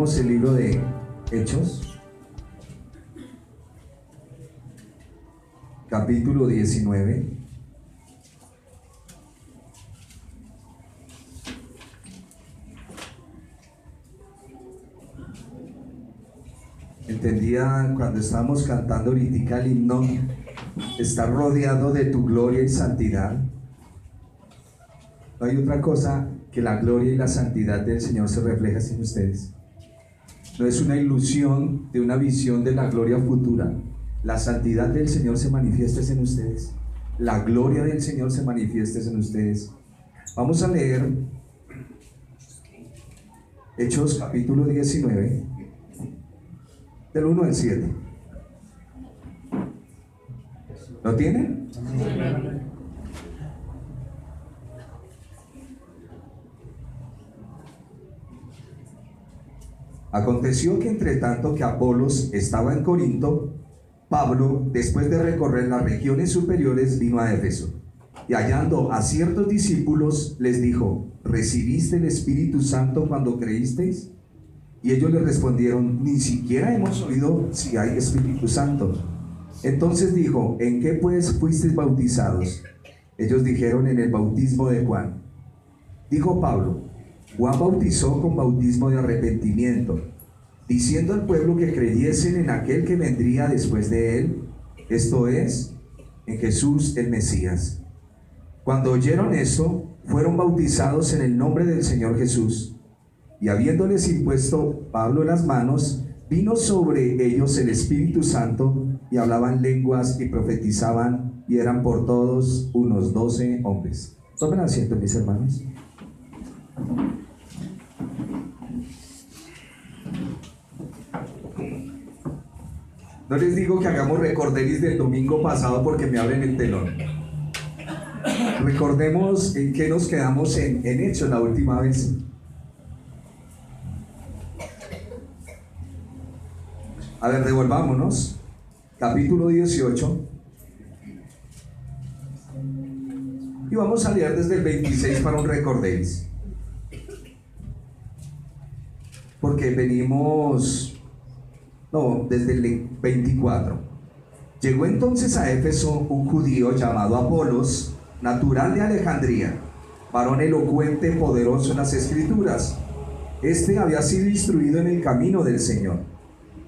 Leamos el libro de Hechos, capítulo 19. Entendía cuando estábamos cantando ahorita el himno, está rodeado de tu gloria y santidad. No hay otra cosa que la gloria y la santidad del Señor se refleja en ustedes. No es una ilusión de una visión de la gloria futura. La santidad del Señor se manifiesta en ustedes. La gloria del Señor se manifiesta en ustedes. Vamos a leer Hechos capítulo 19, del 1 al 7. ¿Lo tienen? Aconteció que entre tanto que Apolos estaba en Corinto, Pablo, después de recorrer las regiones superiores, vino a Éfeso, y hallando a ciertos discípulos, les dijo: ¿recibiste el Espíritu Santo cuando creísteis? Y ellos le respondieron: ni siquiera hemos oído si hay Espíritu Santo. Entonces dijo: ¿en qué pues fuisteis bautizados? Ellos dijeron: en el bautismo de Juan. Dijo Pablo: Juan bautizó con bautismo de arrepentimiento, diciendo al pueblo que creyesen en aquel que vendría después de él, esto es, en Jesús el Mesías. Cuando oyeron esto, fueron bautizados en el nombre del Señor Jesús. Y habiéndoles impuesto Pablo las manos, vino sobre ellos el Espíritu Santo, y hablaban lenguas y profetizaban, y eran por todos unos 12 hombres. Tomen asiento, mis hermanos. No les digo que hagamos recorderis del domingo pasado porque me abren el telón. Recordemos en qué nos quedamos en Hechos la última vez. A ver, devolvámonos. Capítulo 18. Y vamos a leer desde el 26 para un recorderis. Porque venimos... No, desde el 24. Llegó entonces a Éfeso un judío llamado Apolos, natural de Alejandría, varón elocuente, poderoso en las Escrituras. Este había sido instruido en el camino del Señor,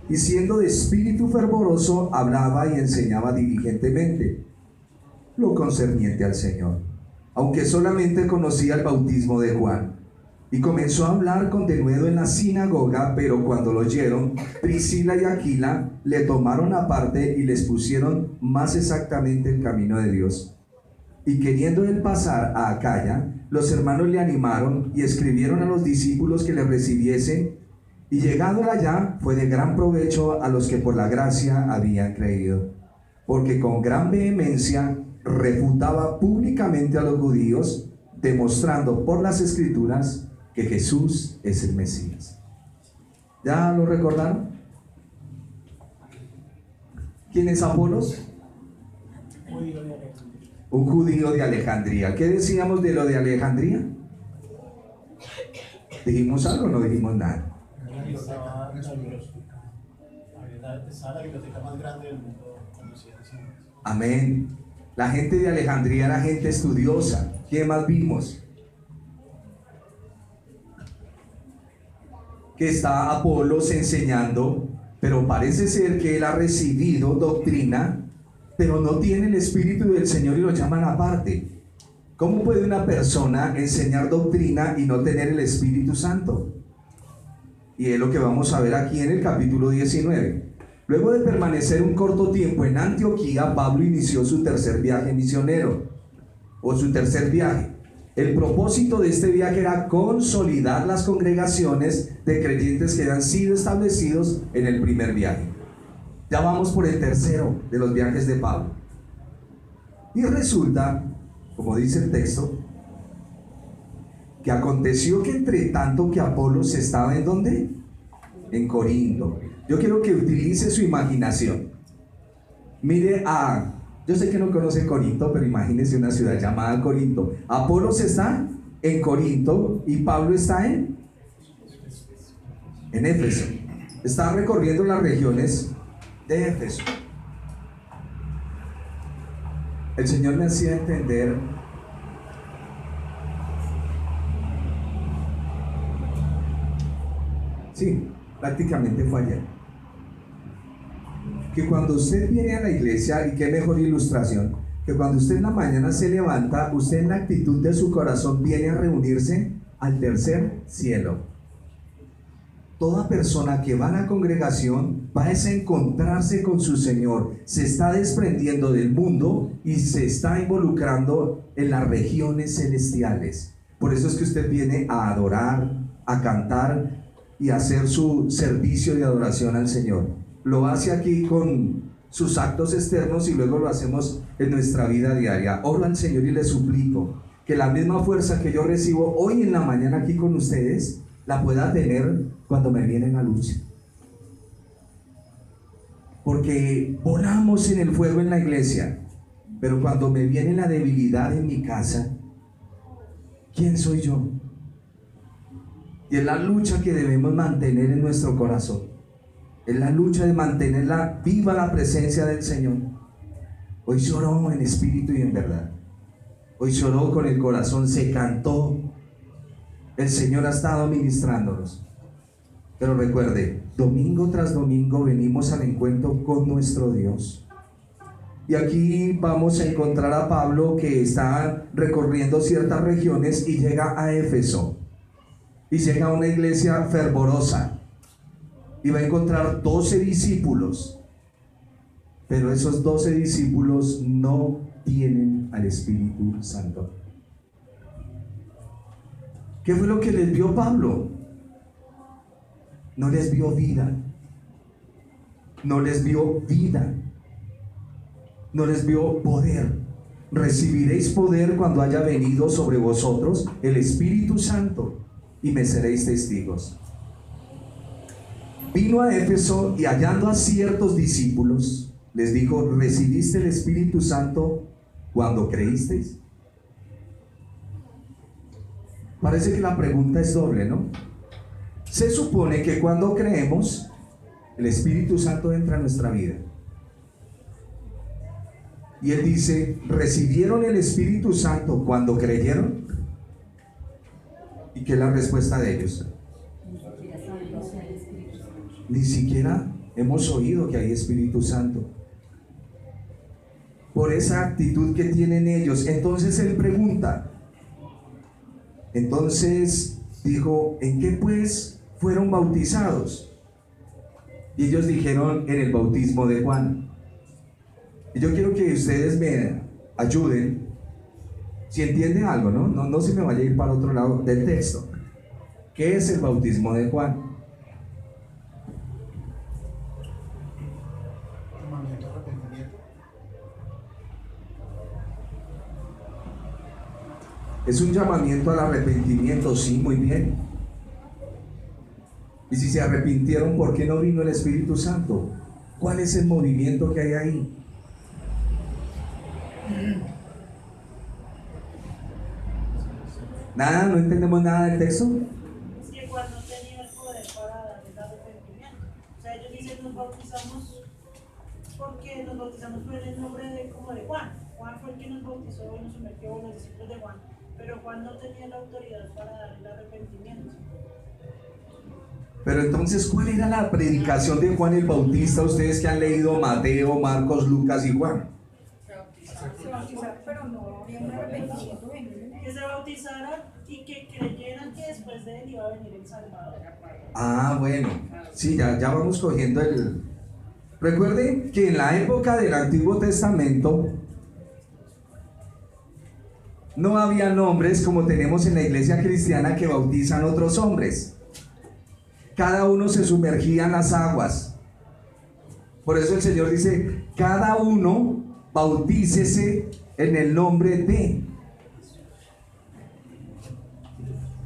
y siendo de espíritu fervoroso, hablaba y enseñaba diligentemente lo concerniente al Señor, aunque solamente conocía el bautismo de Juan. Y comenzó a hablar con denuedo en la sinagoga, pero cuando lo oyeron, Priscila y Aquila le tomaron aparte y les pusieron más exactamente el camino de Dios. Y queriendo él pasar a Acaya, los hermanos le animaron y escribieron a los discípulos que le recibiesen, y llegado allá fue de gran provecho a los que por la gracia habían creído, porque con gran vehemencia refutaba públicamente a los judíos, demostrando por las Escrituras que Jesús es el Mesías. ¿Ya lo recordaron? ¿Quién es Apolos? Un judío de Alejandría. ¿Qué decíamos de lo de Alejandría? ¿Dijimos algo o no dijimos nada? Estaba la biblioteca más grande del mundo. Amén. La gente de Alejandría era gente estudiosa. ¿Qué más vimos? Que está Apolos enseñando, pero parece ser que él ha recibido doctrina, pero no tiene el Espíritu del Señor y lo llaman aparte. ¿Cómo puede una persona enseñar doctrina y no tener el Espíritu Santo? Y es lo que vamos a ver aquí en el capítulo 19. Luego de permanecer un corto tiempo en Antioquía, Pablo inició su tercer viaje misionero, o su tercer viaje. El propósito de este viaje era consolidar las congregaciones de creyentes que habían sido establecidos en el primer viaje. Ya vamos por el tercero de los viajes de Pablo. Y resulta, como dice el texto, que aconteció que entre tanto que Apolos estaba ¿en dónde? En Corinto. Yo quiero que utilice su imaginación. Mire yo sé que no conoce Corinto, pero imagínese una ciudad llamada Corinto. Apolos está en Corinto y Pablo está en en Éfeso. Está recorriendo las regiones de Éfeso. El Señor me hacía entender prácticamente fue ayer, que cuando usted viene a la iglesia, y qué mejor ilustración, que cuando usted en la mañana se levanta, usted en la actitud de su corazón viene a reunirse al tercer cielo. Toda persona que va a la congregación va a encontrarse con su Señor, se está desprendiendo del mundo y se está involucrando en las regiones celestiales. Por eso es que usted viene a adorar, a cantar y a hacer su servicio de adoración al Señor. Lo hace aquí con sus actos externos y luego lo hacemos en nuestra vida diaria. Oro al Señor y le suplico que la misma fuerza que yo recibo hoy en la mañana aquí con ustedes la pueda tener cuando me viene la lucha. Porque volamos en el fuego en la iglesia, pero cuando me viene la debilidad en mi casa, ¿quién soy yo? Y es la lucha que debemos mantener en nuestro corazón. Es la lucha de mantenerla viva la presencia del Señor. Hoy se oró en espíritu y en verdad. Hoy se oró con el corazón, se cantó. El Señor ha estado ministrándonos. Pero recuerde, domingo tras domingo venimos al encuentro con nuestro Dios. Y aquí vamos a encontrar a Pablo, que está recorriendo ciertas regiones y llega a Éfeso. Y llega a una iglesia fervorosa. Y va a encontrar 12 discípulos. Pero esos 12 discípulos no tienen al Espíritu Santo. ¿Qué fue lo que les vio Pablo? No les vio vida. No les vio vida. No les vio poder. Recibiréis poder cuando haya venido sobre vosotros el Espíritu Santo, y me seréis testigos. Vino a Éfeso y hallando a ciertos discípulos, les dijo: ¿recibiste el Espíritu Santo cuando creísteis? Parece que la pregunta es doble, ¿no? Se supone que cuando creemos, el Espíritu Santo entra a nuestra vida. Y él dice: ¿recibieron el Espíritu Santo cuando creyeron? ¿Y qué es la respuesta de ellos? Ni siquiera hemos oído que hay Espíritu Santo. Por esa actitud que tienen ellos. Entonces él pregunta. Entonces dijo: ¿en qué pues fueron bautizados? Y ellos dijeron: en el bautismo de Juan. Y yo quiero que ustedes me ayuden, si entienden algo, no se me vaya a ir para otro lado del texto. ¿Qué es el bautismo de Juan? Es un llamamiento al arrepentimiento, sí, muy bien. Y si se arrepintieron, ¿por qué no vino el Espíritu Santo? ¿Cuál es el movimiento que hay ahí? Nada, no entendemos nada del texto. Es que Juan no tenía el poder para dar el arrepentimiento. O sea, ellos dicen: nos bautizamos porque nos bautizamos por el nombre de Juan. Juan fue el que nos bautizó y nos sumergió en los discípulos de Juan. Pero Juan no tenía la autoridad para dar el arrepentimiento. Pero entonces, ¿cuál era la predicación de Juan el Bautista? Ustedes que han leído Mateo, Marcos, Lucas y Juan. Se bautizaron, pero no había un arrepentimiento. Que se bautizaran y que creyeran que después de él iba a venir el Salvador. Ah, bueno. Sí, ya vamos cogiendo el... Recuerden que en la época del Antiguo Testamento no había nombres como tenemos en la iglesia cristiana, que bautizan otros hombres. Cada uno se sumergía en las aguas. Por eso el Señor dice: cada uno bautícese en el nombre de...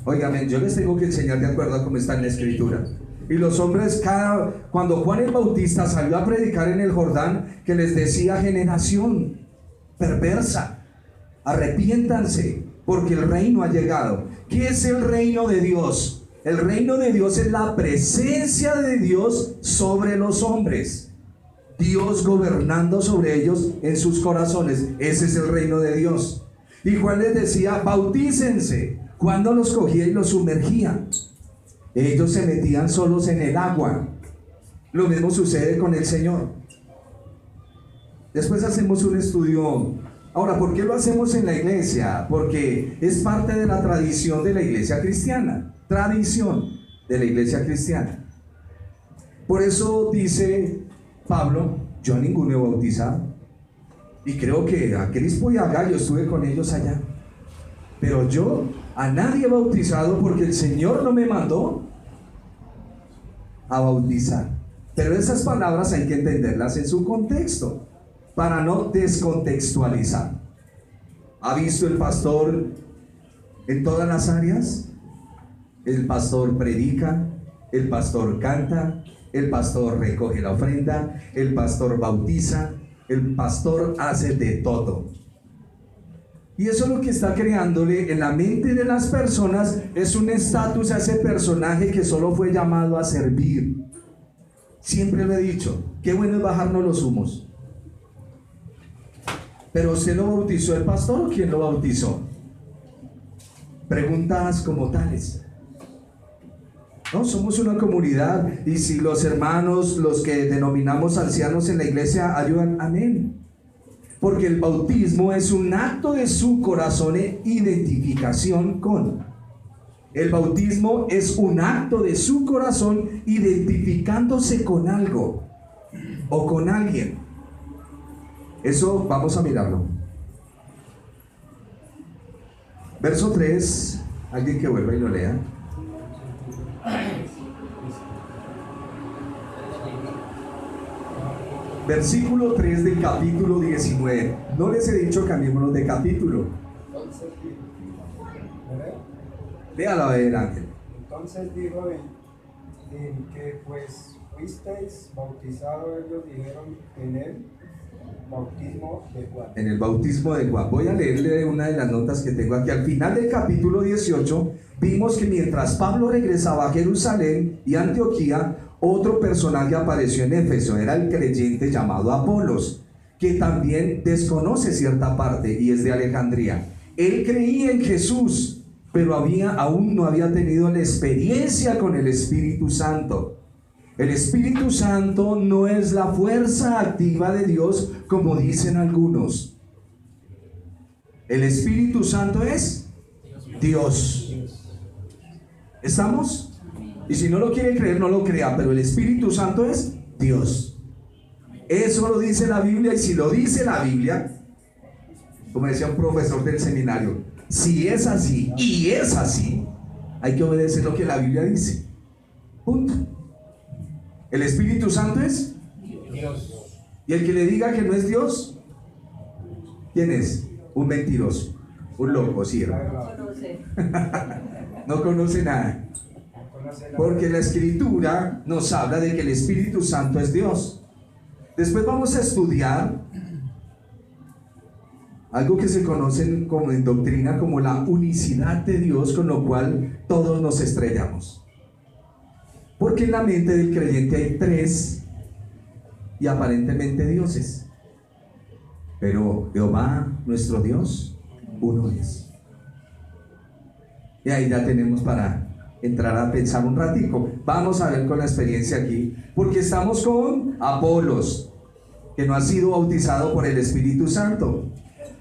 Óigame, yo les tengo que enseñar de acuerdo a cómo está en la Escritura. Y los hombres, cuando Juan el Bautista salió a predicar en el Jordán, que les decía: generación perversa, arrepiéntanse, porque el reino ha llegado. ¿Qué es el reino de Dios? El reino de Dios es la presencia de Dios sobre los hombres. Dios gobernando sobre ellos en sus corazones. Ese es el reino de Dios. Y Juan les decía, bautícense. Juan no los cogía y los sumergía. Ellos se metían solos en el agua. Lo mismo sucede con el Señor. Después hacemos un estudio. Ahora, ¿por qué lo hacemos en la iglesia? Porque es parte de la tradición de la iglesia cristiana. Tradición de la iglesia cristiana. Por eso dice Pablo, yo a ninguno he bautizado. Y creo que a Crispo y a Gallo estuve con ellos allá. Pero yo a nadie he bautizado porque el Señor no me mandó a bautizar. Pero esas palabras hay que entenderlas en su contexto, para no descontextualizar. ¿Ha visto el pastor en todas las áreas? El pastor predica, el pastor canta, el pastor recoge la ofrenda, el pastor bautiza, el pastor hace de todo. Y eso lo que está creándole en la mente de las personas es un estatus a ese personaje que solo fue llamado a servir. Siempre lo he dicho, qué bueno es bajarnos los humos. ¿Pero usted lo bautizó el pastor o quién lo bautizó? Preguntas como tales. No, somos una comunidad y si los hermanos, los que denominamos ancianos en la iglesia ayudan, amén. Porque el bautismo es un acto de su corazón e identificación con. El bautismo es un acto de su corazón identificándose con algo o con alguien. Eso vamos a mirarlo. Verso 3, alguien que vuelva y lo lea. Versículo 3 del capítulo 19. No les he dicho cambiémonos de capítulo. Léalo a ver, Ángel. Entonces dijo en que pues fuisteis bautizados, ellos dijeron en el bautismo de Juan. En el bautismo de Juan. Voy a leerle una de las notas que tengo aquí. Al final del capítulo 18 vimos que mientras Pablo regresaba a Jerusalén y Antioquía, otro personaje apareció en Éfeso. Era el creyente llamado Apolos, que también desconoce cierta parte y es de Alejandría. Él creía en Jesús, pero aún no había tenido la experiencia con el Espíritu Santo. El Espíritu Santo no es la fuerza activa de Dios como dicen algunos. El Espíritu Santo es Dios. ¿Estamos? Y si no lo quiere creer, no lo crea, pero el Espíritu Santo es Dios. Eso lo dice la Biblia, y si lo dice la Biblia, como decía un profesor del seminario, si es así y es así, hay que obedecer lo que la Biblia dice. Punto. El Espíritu Santo es Dios. Y el que le diga que no es Dios, ¿quién es? Un mentiroso, un loco, siervo. No conoce nada. Porque la Escritura nos habla de que el Espíritu Santo es Dios. Después vamos a estudiar algo que se conoce como en doctrina como la unicidad de Dios, con lo cual todos nos estrellamos. Porque en la mente del creyente hay tres y aparentemente dioses. Pero Jehová, nuestro Dios, uno es. Y ahí ya tenemos para entrar a pensar un ratico. Vamos a ver con la experiencia aquí, porque estamos con Apolos, que no ha sido bautizado por el Espíritu Santo.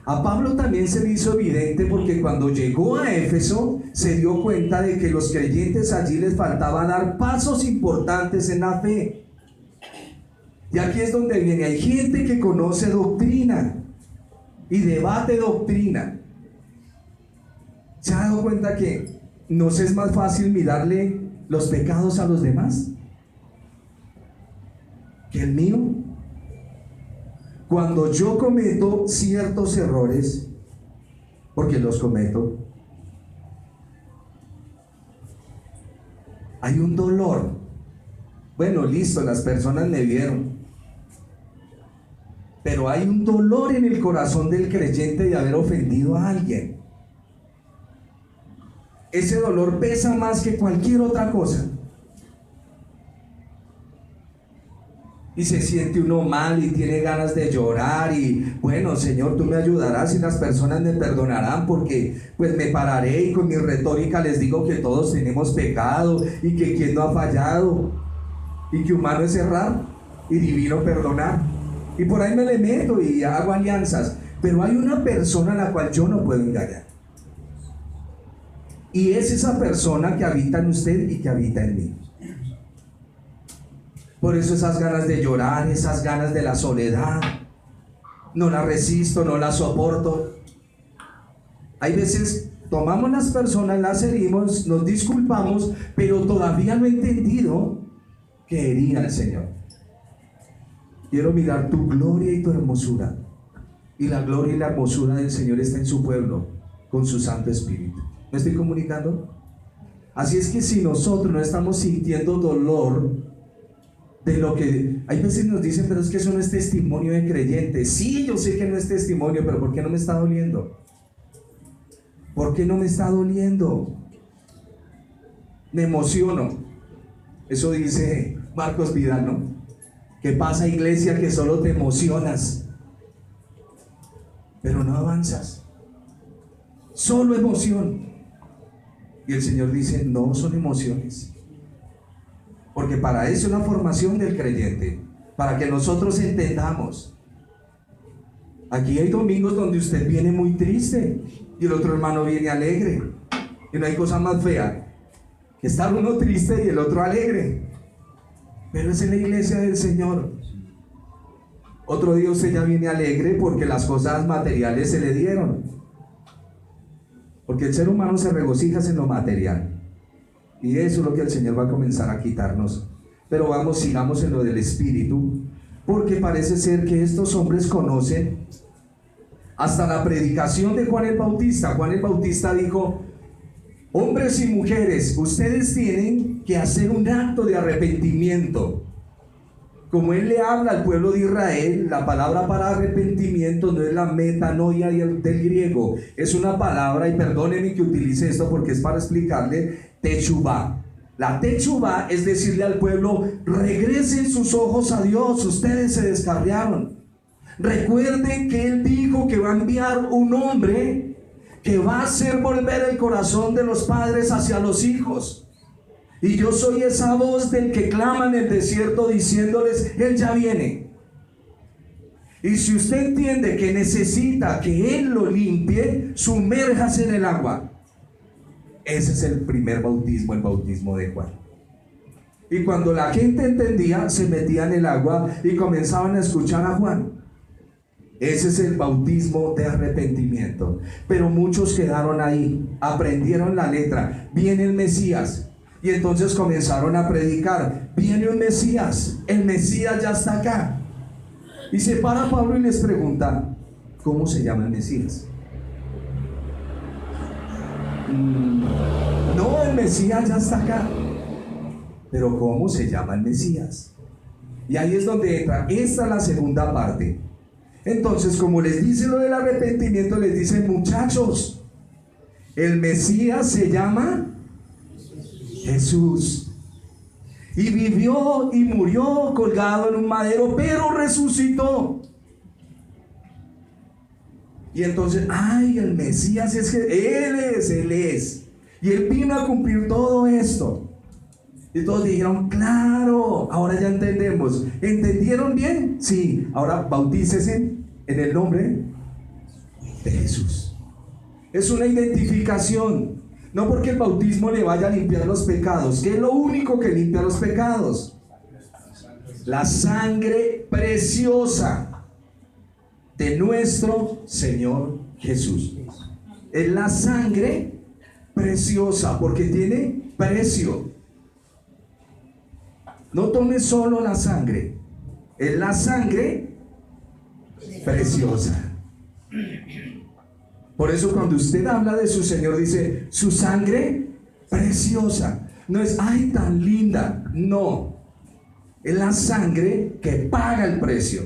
A Pablo también se le hizo evidente porque cuando llegó a Éfeso se dio cuenta de que los creyentes allí les faltaba dar pasos importantes en la fe. Y aquí es donde viene, hay gente que conoce doctrina y debate doctrina. ¿Se ha dado cuenta que nos es más fácil mirarle los pecados a los demás que el mío? Cuando yo cometo ciertos errores, porque los cometo, hay un dolor. Bueno, listo, las personas me vieron, pero hay un dolor en el corazón del creyente de haber ofendido a alguien. ese dolor pesa más que cualquier otra cosa. Y se siente uno mal y tiene ganas de llorar y bueno, Señor, tú me ayudarás y las personas me perdonarán porque pues me pararé y con mi retórica les digo que todos tenemos pecado y que quien no ha fallado y que humano es errar y divino perdonar. Y por ahí me le meto y hago alianzas, pero hay una persona a la cual yo no puedo engañar. Y es esa persona que habita en usted y que habita en mí. Por eso esas ganas de llorar, esas ganas de la soledad, no la resisto, no la soporto. Hay veces tomamos las personas, las herimos, nos disculpamos, pero todavía no he entendido que herí al Señor. Quiero mirar tu gloria y tu hermosura. Y la gloria y la hermosura del Señor está en su pueblo, con su Santo Espíritu. ¿Me estoy comunicando? Así es que si nosotros no estamos sintiendo dolor de lo que hay veces nos dicen, pero es que eso no es testimonio de creyente. Sí, yo sé que no es testimonio, pero ¿por qué no me está doliendo? ¿Por qué no me está doliendo? Me emociono. Eso dice Marcos Vidal, ¿no? ¿Qué pasa, iglesia, que solo te emocionas, pero no avanzas? Solo emoción. Y el Señor dice, no son emociones. Porque para eso es la formación del creyente, para que nosotros entendamos. Aquí hay domingos donde usted viene muy triste y el otro hermano viene alegre. Y no hay cosa más fea que estar uno triste y el otro alegre. Pero es en la iglesia del Señor. Otro día usted ya viene alegre porque las cosas materiales se le dieron. Porque el ser humano se regocija en lo material. Y eso es lo que el Señor va a comenzar a quitarnos. Pero vamos, sigamos en lo del Espíritu, porque parece ser que estos hombres conocen hasta la predicación de Juan el Bautista. Juan el Bautista dijo, hombres y mujeres, ustedes tienen que hacer un acto de arrepentimiento. Como él le habla al pueblo de Israel, la palabra para arrepentimiento no es la metanoia del griego, es una palabra, y perdónenme que utilice esto porque es para explicarle, techubá. La techubá es decirle al pueblo, regresen sus ojos a Dios, ustedes se descarriaron. Recuerden que él dijo que va a enviar un hombre que va a hacer volver el corazón de los padres hacia los hijos. Y yo soy esa voz del que clama en el desierto diciéndoles, Él ya viene. Y si usted entiende que necesita que Él lo limpie, sumérjase en el agua. Ese es el primer bautismo, el bautismo de Juan. Y cuando la gente entendía, se metía en el agua y comenzaban a escuchar a Juan. Ese es el bautismo de arrepentimiento. Pero muchos quedaron ahí, aprendieron la letra. Viene el Mesías. Y entonces comenzaron a predicar, viene un Mesías, el Mesías ya está acá. Y se para Pablo y les pregunta, ¿cómo se llama el Mesías? No, el Mesías ya está acá. Pero ¿cómo se llama el Mesías? Y ahí es donde entra, esta es la segunda parte. Entonces, como les dice lo del arrepentimiento, les dice, muchachos, el Mesías se llama Jesús, y vivió y murió colgado en un madero, pero resucitó. Y entonces, ay, el Mesías es que Él es, y Él vino a cumplir todo esto. Y todos dijeron, claro, ahora ya entendemos. ¿Entendieron bien? Sí, ahora bautícese en el nombre de Jesús. Es una identificación. No porque el bautismo le vaya a limpiar los pecados, que es lo único que limpia los pecados. La sangre preciosa de nuestro Señor Jesús. Es la sangre preciosa porque tiene precio. No tome solo la sangre, es la sangre preciosa. Por eso cuando usted habla de su Señor dice, su sangre preciosa. No es, ay, tan linda. No. Es la sangre que paga el precio.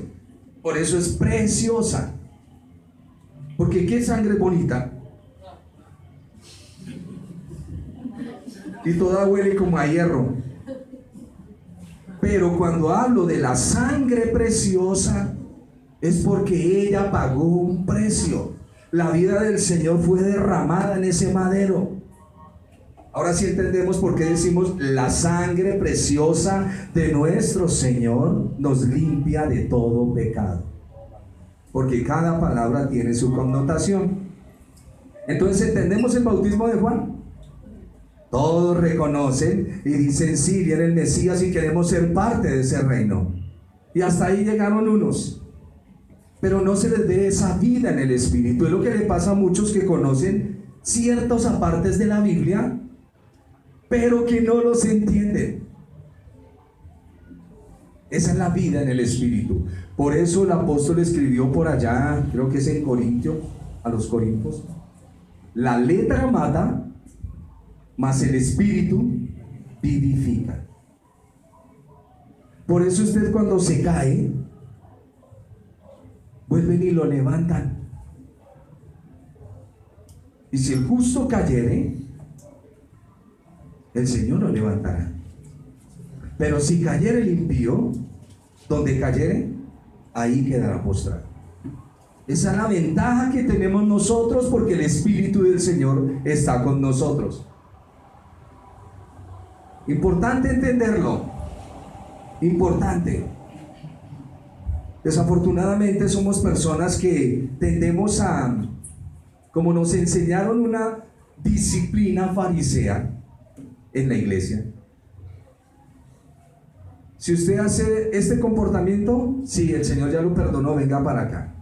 Por eso es preciosa. Porque ¿qué sangre bonita? y toda huele como a hierro. Pero cuando hablo de la sangre preciosa, es porque ella pagó un precio. La vida del Señor fue derramada en ese madero. Ahora sí entendemos por qué decimos la sangre preciosa de nuestro Señor nos limpia de todo pecado. Porque cada palabra tiene su connotación. Entonces entendemos el bautismo de Juan. Todos reconocen y dicen: sí, viene el Mesías y queremos ser parte de ese reino. Y hasta ahí llegaron unos. Pero no se les ve esa vida en el Espíritu. Es lo que le pasa a muchos que conocen ciertos apartes de la Biblia, pero que no los entienden. Esa es la vida en el Espíritu. Por eso el apóstol escribió por allá, creo que es en Corintio, a los Corintios: la letra mata, mas el Espíritu vivifica. Por eso usted, cuando se cae, vuelven y lo levantan. Y si el justo cayere, el Señor lo levantará. Pero si cayere el impío, donde cayere, ahí quedará postrado. Esa es la ventaja que tenemos nosotros, porque el Espíritu del Señor está con nosotros. Importante entenderlo. Importante. Desafortunadamente somos personas que tendemos a, como nos enseñaron una disciplina farisea en la iglesia: si usted hace este comportamiento, sí, el Señor ya lo perdonó, venga para acá.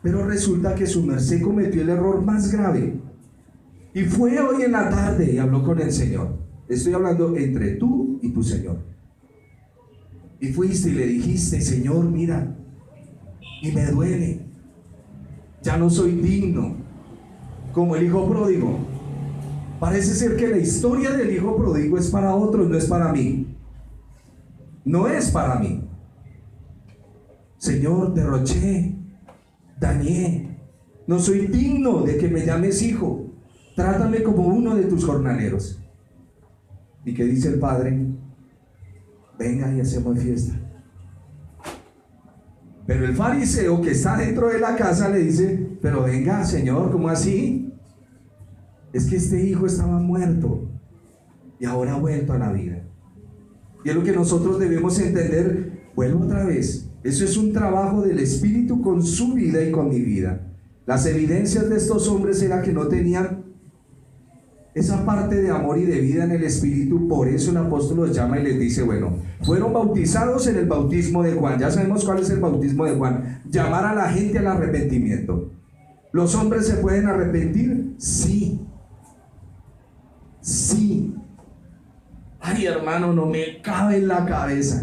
Pero resulta que su merced cometió el error más grave y fue hoy en la tarde y habló con el Señor. Estoy hablando entre tú y tu Señor. Y fuiste y le dijiste: Señor, mira, y me duele, ya no soy digno, como el hijo pródigo. Parece ser que la historia del hijo pródigo es para otros, no es para mí. No es para mí. Señor, derroché, dañé, no soy digno de que me llames hijo, trátame como uno de tus jornaleros. ¿Y qué dice el padre? Venga y hacemos fiesta. Pero el fariseo que está dentro de la casa le dice: pero venga, Señor, ¿cómo así? Es que este hijo estaba muerto y ahora ha vuelto a la vida. Y es lo que nosotros debemos entender. Vuelvo otra vez, eso es un trabajo del Espíritu con su vida y con mi vida. Las evidencias de estos hombres era que no tenían esa parte de amor y de vida en el Espíritu. Por eso el apóstol los llama y les dice: bueno, fueron bautizados en el bautismo de Juan. Ya sabemos cuál es el bautismo de Juan: llamar a la gente al arrepentimiento. ¿Los hombres se pueden arrepentir? Sí. Sí. Ay, hermano, no me cabe en la cabeza.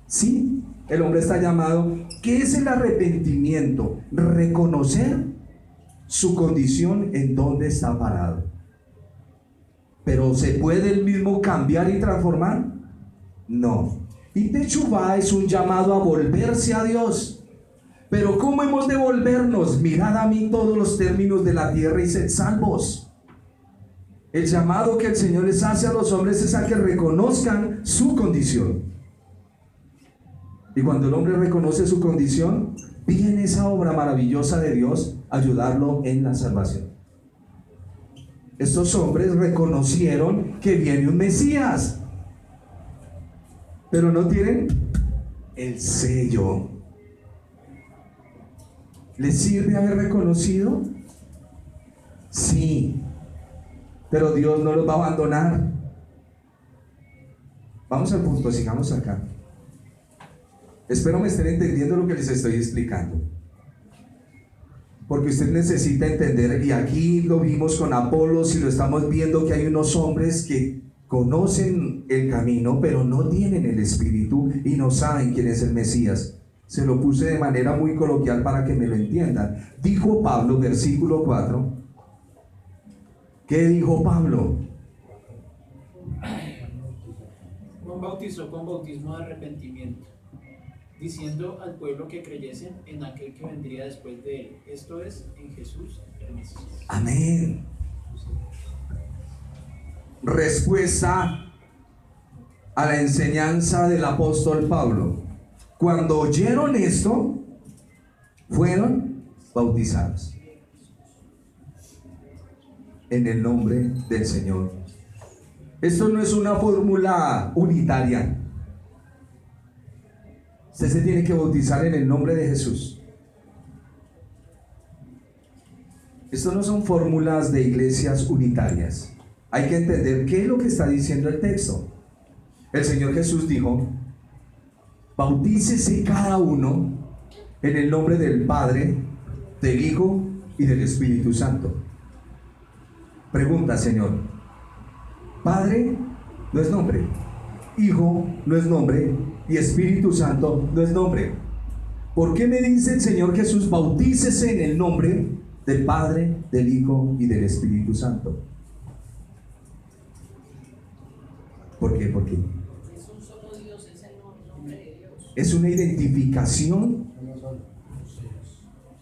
Sí, el hombre está llamado. ¿Qué es el arrepentimiento? Reconocer su condición, en donde está parado. ¿Pero se puede el mismo cambiar y transformar? No. Y Techuvá es un llamado a volverse a Dios. Pero ¿cómo hemos de volvernos? Mirad a mí todos los términos de la tierra y sed salvos. El llamado que el Señor les hace a los hombres es a que reconozcan su condición. Y cuando el hombre reconoce su condición, viene esa obra maravillosa de Dios a ayudarlo en la salvación. Estos hombres reconocieron que viene un Mesías, pero no tienen el sello. ¿Les sirve haber reconocido? Sí, pero Dios no los va a abandonar. Vamos al punto, sigamos acá. Espero me estén entendiendo lo que les estoy explicando, porque usted necesita entender, y aquí lo vimos con Apolos y lo estamos viendo, que hay unos hombres que conocen el camino, pero no tienen el Espíritu y no saben quién es el Mesías. Se lo puse de manera muy coloquial para que me lo entiendan. Dijo Pablo, versículo 4. ¿Qué dijo Pablo? Juan bautizó con bautismo de arrepentimiento, diciendo al pueblo que creyesen en aquel que vendría después de él, esto es, en Jesús el Mesías. Amén. respuesta a la enseñanza del apóstol Pablo. Cuando oyeron esto, fueron bautizados en el nombre del Señor. Esto no es una fórmula unitaria. Usted se tiene que bautizar en el nombre de Jesús. Esto no son fórmulas de iglesias unitarias. Hay que entender qué es lo que está diciendo el texto. El Señor Jesús dijo: bautícese cada uno en el nombre del Padre, del Hijo y del Espíritu Santo. Pregunta, Señor: Padre no es nombre, Hijo no es nombre y Espíritu Santo no es nombre. ¿Por qué me dice el Señor Jesús bautícese en el nombre del Padre, del Hijo y del Espíritu Santo? ¿Por qué? ¿Por qué? Es un solo Dios, es el nombre de Dios. Es una identificación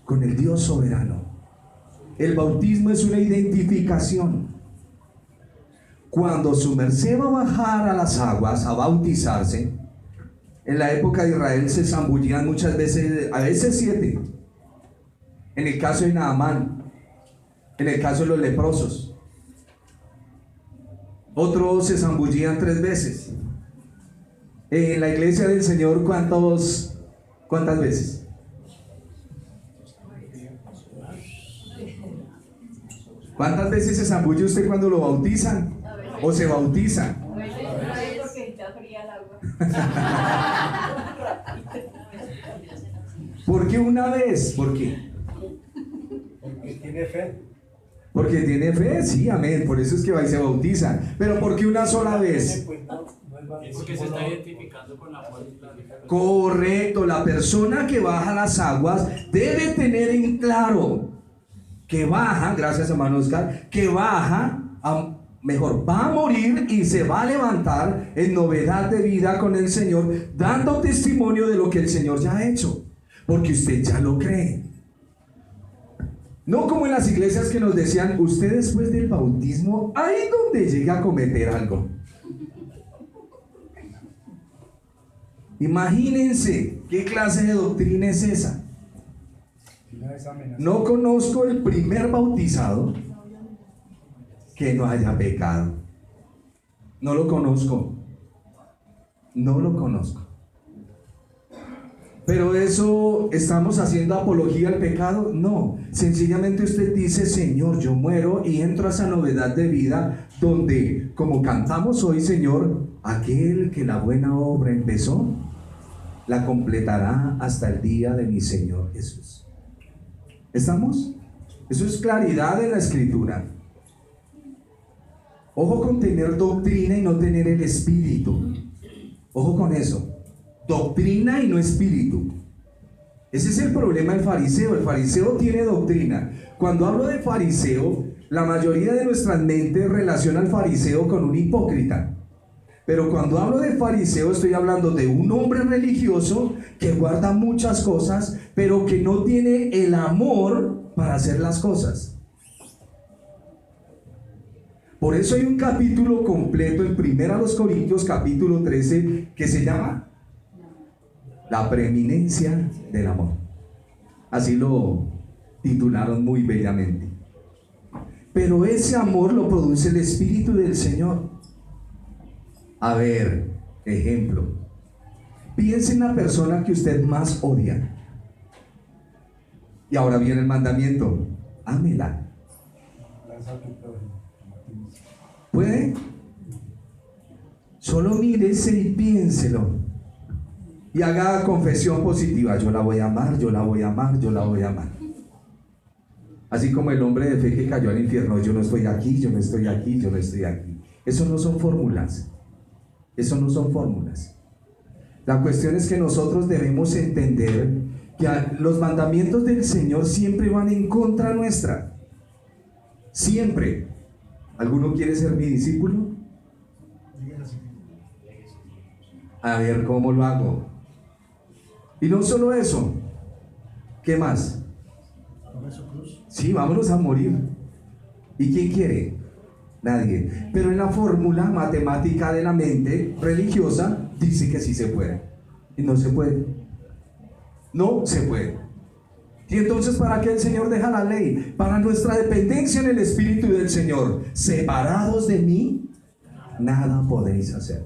con el Dios soberano. El bautismo es una identificación. Cuando su merced va a bajar a las aguas a bautizarse, en la época de Israel se zambullían muchas veces, a veces 7. En el caso de Naamán, en el caso de los leprosos. Otros se zambullían 3 veces. En la iglesia del Señor, ¿cuántas veces? ¿Cuántas veces se zambulle usted cuando lo bautizan? ¿O se bautiza? Porque está fría el agua. ¿Por qué una vez? ¿Por qué? Porque tiene fe. Porque tiene fe, sí, amén. Por eso es que va y se bautiza. Pero ¿por qué una sola vez? Pues no es Porque se está identificando con la fuerza. Correcto, la persona que baja las aguas debe tener en claro que baja, gracias hermano Oscar, que baja, va a morir y se va a levantar en novedad de vida con el Señor, dando testimonio de lo que el Señor ya ha hecho, porque usted ya lo cree. No como en las iglesias que nos decían: usted después del bautismo, ahí donde llega a cometer algo. Imagínense qué clase de doctrina es esa. No conozco el primer bautizado que no haya pecado. No lo conozco. No lo conozco. Pero eso, ¿estamos haciendo apología al pecado? No. Sencillamente usted dice: Señor, yo muero y entro a esa novedad de vida donde, como cantamos hoy, Señor, aquel que la buena obra empezó, la completará hasta el día de mi Señor Jesús. ¿Estamos? Eso es claridad en la Escritura. Ojo con tener doctrina y no tener el espíritu. Ojo con eso. Doctrina y no espíritu. Ese es el problema del fariseo. El fariseo tiene doctrina. Cuando hablo de fariseo, la mayoría de nuestras mentes relaciona al fariseo con un hipócrita. Pero cuando hablo de fariseo, estoy hablando de un hombre religioso que guarda muchas cosas, pero que no tiene el amor para hacer las cosas. Por eso hay un capítulo completo en 1 Corintios capítulo 13 que se llama La preeminencia del amor. Así lo titularon muy bellamente. Pero ese amor lo produce el Espíritu del Señor. A ver, ejemplo. Piense en la persona que usted más odia. Y ahora viene el mandamiento: ámela. ¿Puede? Solo mírese y piénselo. Y haga confesión positiva: yo la voy a amar, yo la voy a amar, yo la voy a amar. Así como el hombre de fe que cayó al infierno: yo no estoy aquí, yo no estoy aquí, yo no estoy aquí. Eso no son fórmulas. Eso no son fórmulas. La cuestión es que nosotros debemos entender que los mandamientos del Señor siempre van en contra nuestra. Siempre. ¿Alguno quiere ser mi discípulo? A ver, ¿cómo lo hago? Y no solo eso. ¿Qué más? Sí, vámonos a morir. ¿Y quién quiere? Nadie. Pero en la fórmula matemática de la mente religiosa dice que sí se puede. Y no se puede. No se puede. Y entonces, ¿para qué el Señor deja la ley? Para nuestra dependencia en el Espíritu del Señor. Separados de mí, nada podéis hacer.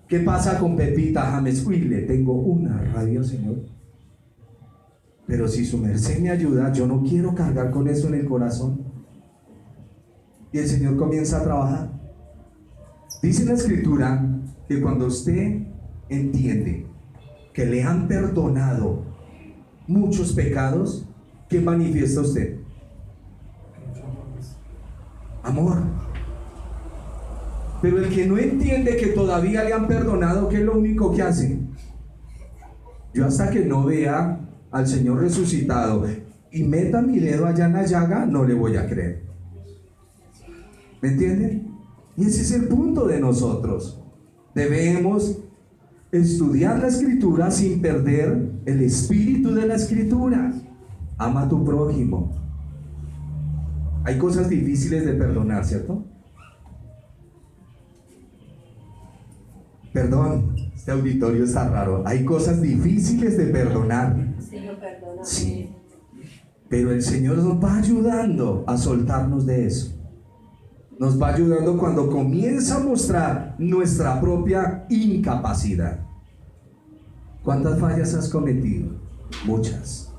¿Qué pasa con Pepita James? Uy, le tengo una rabia, Señor. Pero si su merced me ayuda, yo no quiero cargar con eso en el corazón. Y el Señor comienza a trabajar. Dice la Escritura que cuando usted entiende que le han perdonado muchos pecados, ¿qué manifiesta usted? Amor. Pero el que no entiende que todavía le han perdonado, ¿qué es lo único que hace? Yo hasta que no vea al Señor resucitado y meta mi dedo allá en la llaga, no le voy a creer. ¿Me entienden? Y ese es el punto de nosotros. Debemos estudiar la Escritura sin perder el espíritu de la Escritura. Ama a tu prójimo. Hay cosas difíciles de perdonar, ¿cierto? Perdón, este auditorio está raro. Hay cosas difíciles de perdonar. Sí, yo perdono. Sí. Pero el Señor nos va ayudando a soltarnos de eso. Nos va ayudando cuando comienza a mostrar nuestra propia incapacidad. ¿Cuántas fallas has cometido? Muchas.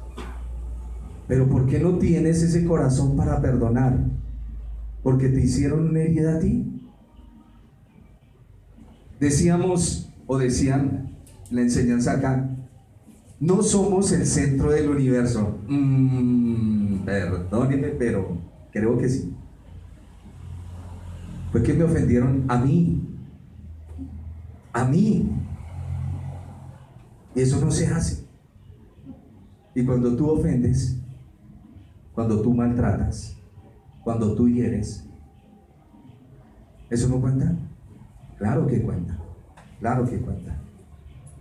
Pero ¿por qué no tienes ese corazón para perdonar? ¿Porque te hicieron una herida a ti? Decíamos, o decían la enseñanza acá, no somos el centro del universo. Perdóneme, pero creo que sí. Fue que me ofendieron a mí. A mí. Y eso no se hace. Y cuando tú ofendes, cuando tú maltratas, cuando tú hieres, ¿eso no cuenta? Claro que cuenta. Claro que cuenta.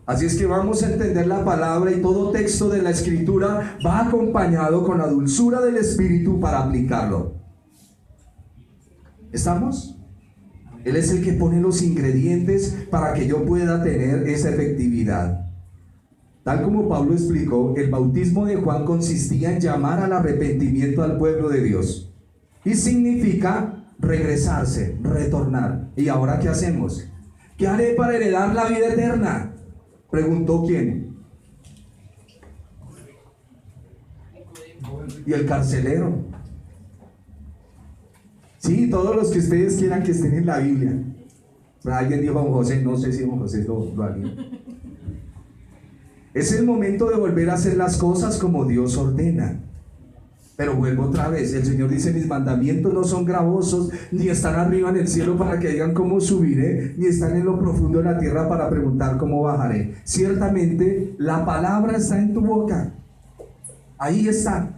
Así es que vamos a entender la palabra, y todo texto de la Escritura va acompañado con la dulzura del Espíritu para aplicarlo. ¿Estamos? Él es el que pone los ingredientes para que yo pueda tener esa efectividad. Tal como Pablo explicó, el bautismo de Juan consistía en llamar al arrepentimiento al pueblo de Dios. Y significa regresarse, retornar. ¿Y ahora qué hacemos? ¿Qué haré para heredar la vida eterna? Preguntó ¿quién? Y el carcelero. Sí, todos los que ustedes quieran que estén en la Biblia. Pero alguien dijo a don José, no sé si don José lo haría. Es el momento de volver a hacer las cosas como Dios ordena. Pero vuelvo otra vez, el Señor dice, mis mandamientos no son gravosos, ni están arriba en el cielo para que digan cómo subiré, ni están en lo profundo de la tierra para preguntar cómo bajaré. Ciertamente la palabra está en tu boca. Ahí está.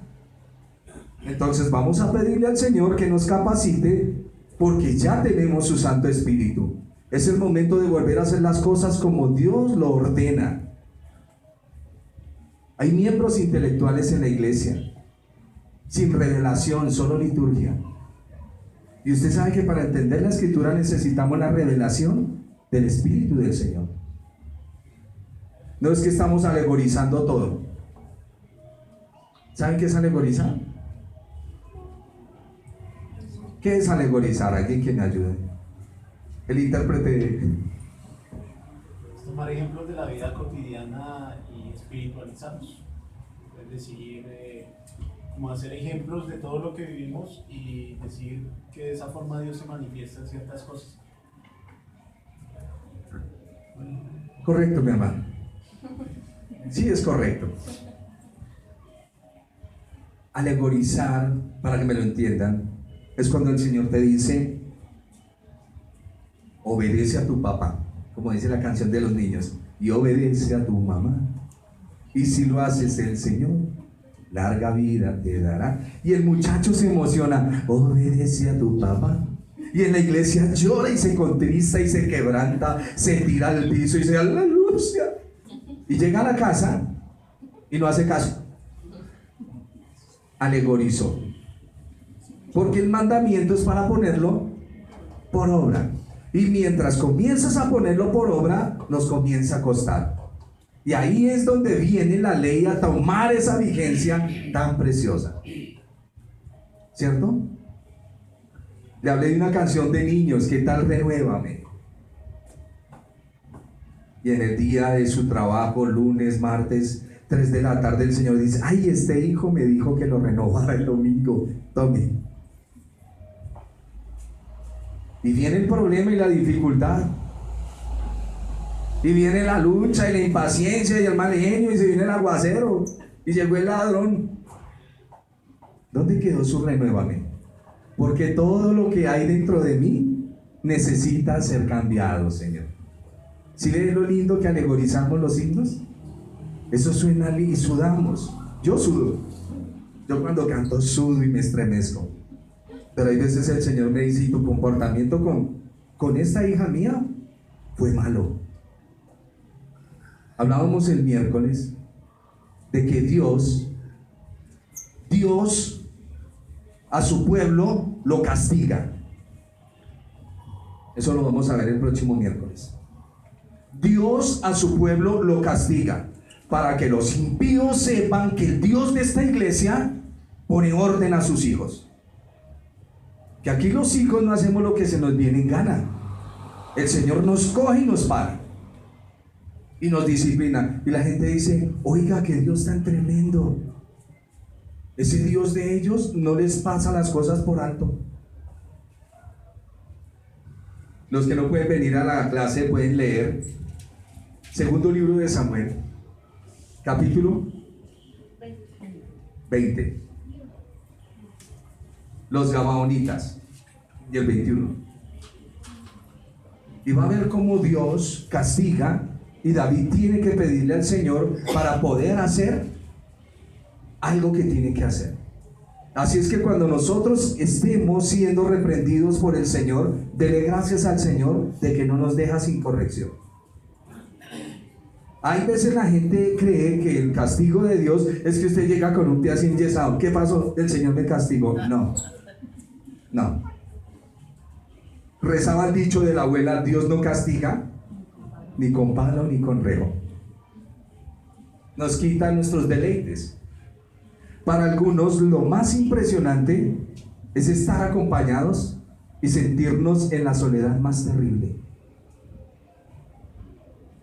Entonces vamos a pedirle al Señor que nos capacite, porque ya tenemos su Santo Espíritu. Es el momento de volver a hacer las cosas como Dios lo ordena. Hay miembros intelectuales en la iglesia, sin revelación, solo liturgia. Y usted sabe que para entender la Escritura necesitamos la revelación del Espíritu del Señor. No es que estamos alegorizando todo. ¿Saben qué es alegorizar? ¿Qué es alegorizar? Alguien que me ayude. El intérprete. Tomar ejemplos de la vida cotidiana y espiritualizarlos. Es decir, como hacer ejemplos de todo lo que vivimos y decir que de esa forma Dios se manifiesta en ciertas cosas. Correcto, mi hermano. Sí, es correcto. Alegorizar, para que me lo entiendan, es cuando el Señor te dice, obedece a tu papá, como dice la canción de los niños, y obedece a tu mamá. Y si lo haces, el Señor larga vida te dará. Y el muchacho se emociona, obedece a tu papá. Y en la iglesia llora y se contrista y se quebranta, se tira al piso y dice aleluya. Y llega a la casa y no hace caso. Alegorizó. Porque el mandamiento es para ponerlo por obra. Y mientras comienzas a ponerlo por obra, nos comienza a costar. Y ahí es donde viene la ley a tomar esa vigencia tan preciosa. ¿Cierto? Le hablé de una canción de niños, ¿qué tal Renuévame? Y en el día de su trabajo, lunes, martes, 3 de la tarde, el Señor dice, ay, este hijo me dijo que lo renovara el domingo. Tome. Y viene el problema y la dificultad. Y viene la lucha y la impaciencia y el mal genio y se viene el aguacero y llegó el ladrón. ¿Dónde quedó su renuévame? Porque todo lo que hay dentro de mí necesita ser cambiado, Señor. ¿Sí ves lo lindo que alegorizamos los himnos? Eso suena y sudamos. Yo sudo. Yo cuando canto sudo y me estremezco. Pero hay veces el Señor me dice, ¿y tu comportamiento con esta hija mía fue malo? Hablábamos el miércoles de que Dios a su pueblo lo castiga. Eso lo vamos a ver el próximo miércoles. Dios a su pueblo lo castiga para que los impíos sepan que el Dios de esta iglesia pone orden a sus hijos. Que aquí los hijos no hacemos lo que se nos viene en gana. El Señor nos coge y nos para y nos disciplina. Y la gente dice, oiga, qué Dios tan tremendo. Ese Dios de ellos no les pasa las cosas por alto. Los que no pueden venir a la clase pueden leer segundo libro de Samuel, capítulo 20. Los Gabaonitas y el 21. Y va a ver cómo Dios castiga y David tiene que pedirle al Señor para poder hacer algo que tiene que hacer. Así es que cuando nosotros estemos siendo reprendidos por el Señor, dele gracias al Señor de que no nos deja sin corrección. Hay veces la gente cree que el castigo de Dios es que usted llega con un pie así enyesado. ¿Qué pasó? El Señor me castigó. No. Rezaba el dicho de la abuela, Dios no castiga ni con palo ni con rejo. Nos quita nuestros deleites. Para algunos lo más impresionante es estar acompañados y sentirnos en la soledad más terrible.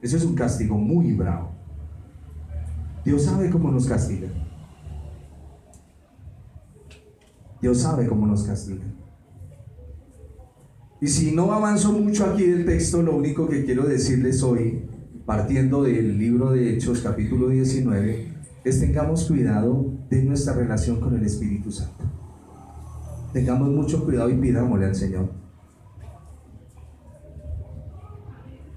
Eso es un castigo muy bravo. Dios sabe cómo nos castiga. Dios sabe cómo nos castiga. Y si no avanzo mucho aquí del texto, lo único que quiero decirles hoy, partiendo del libro de Hechos, capítulo 19, es tengamos cuidado de nuestra relación con el Espíritu Santo. Tengamos mucho cuidado y pidámosle al Señor.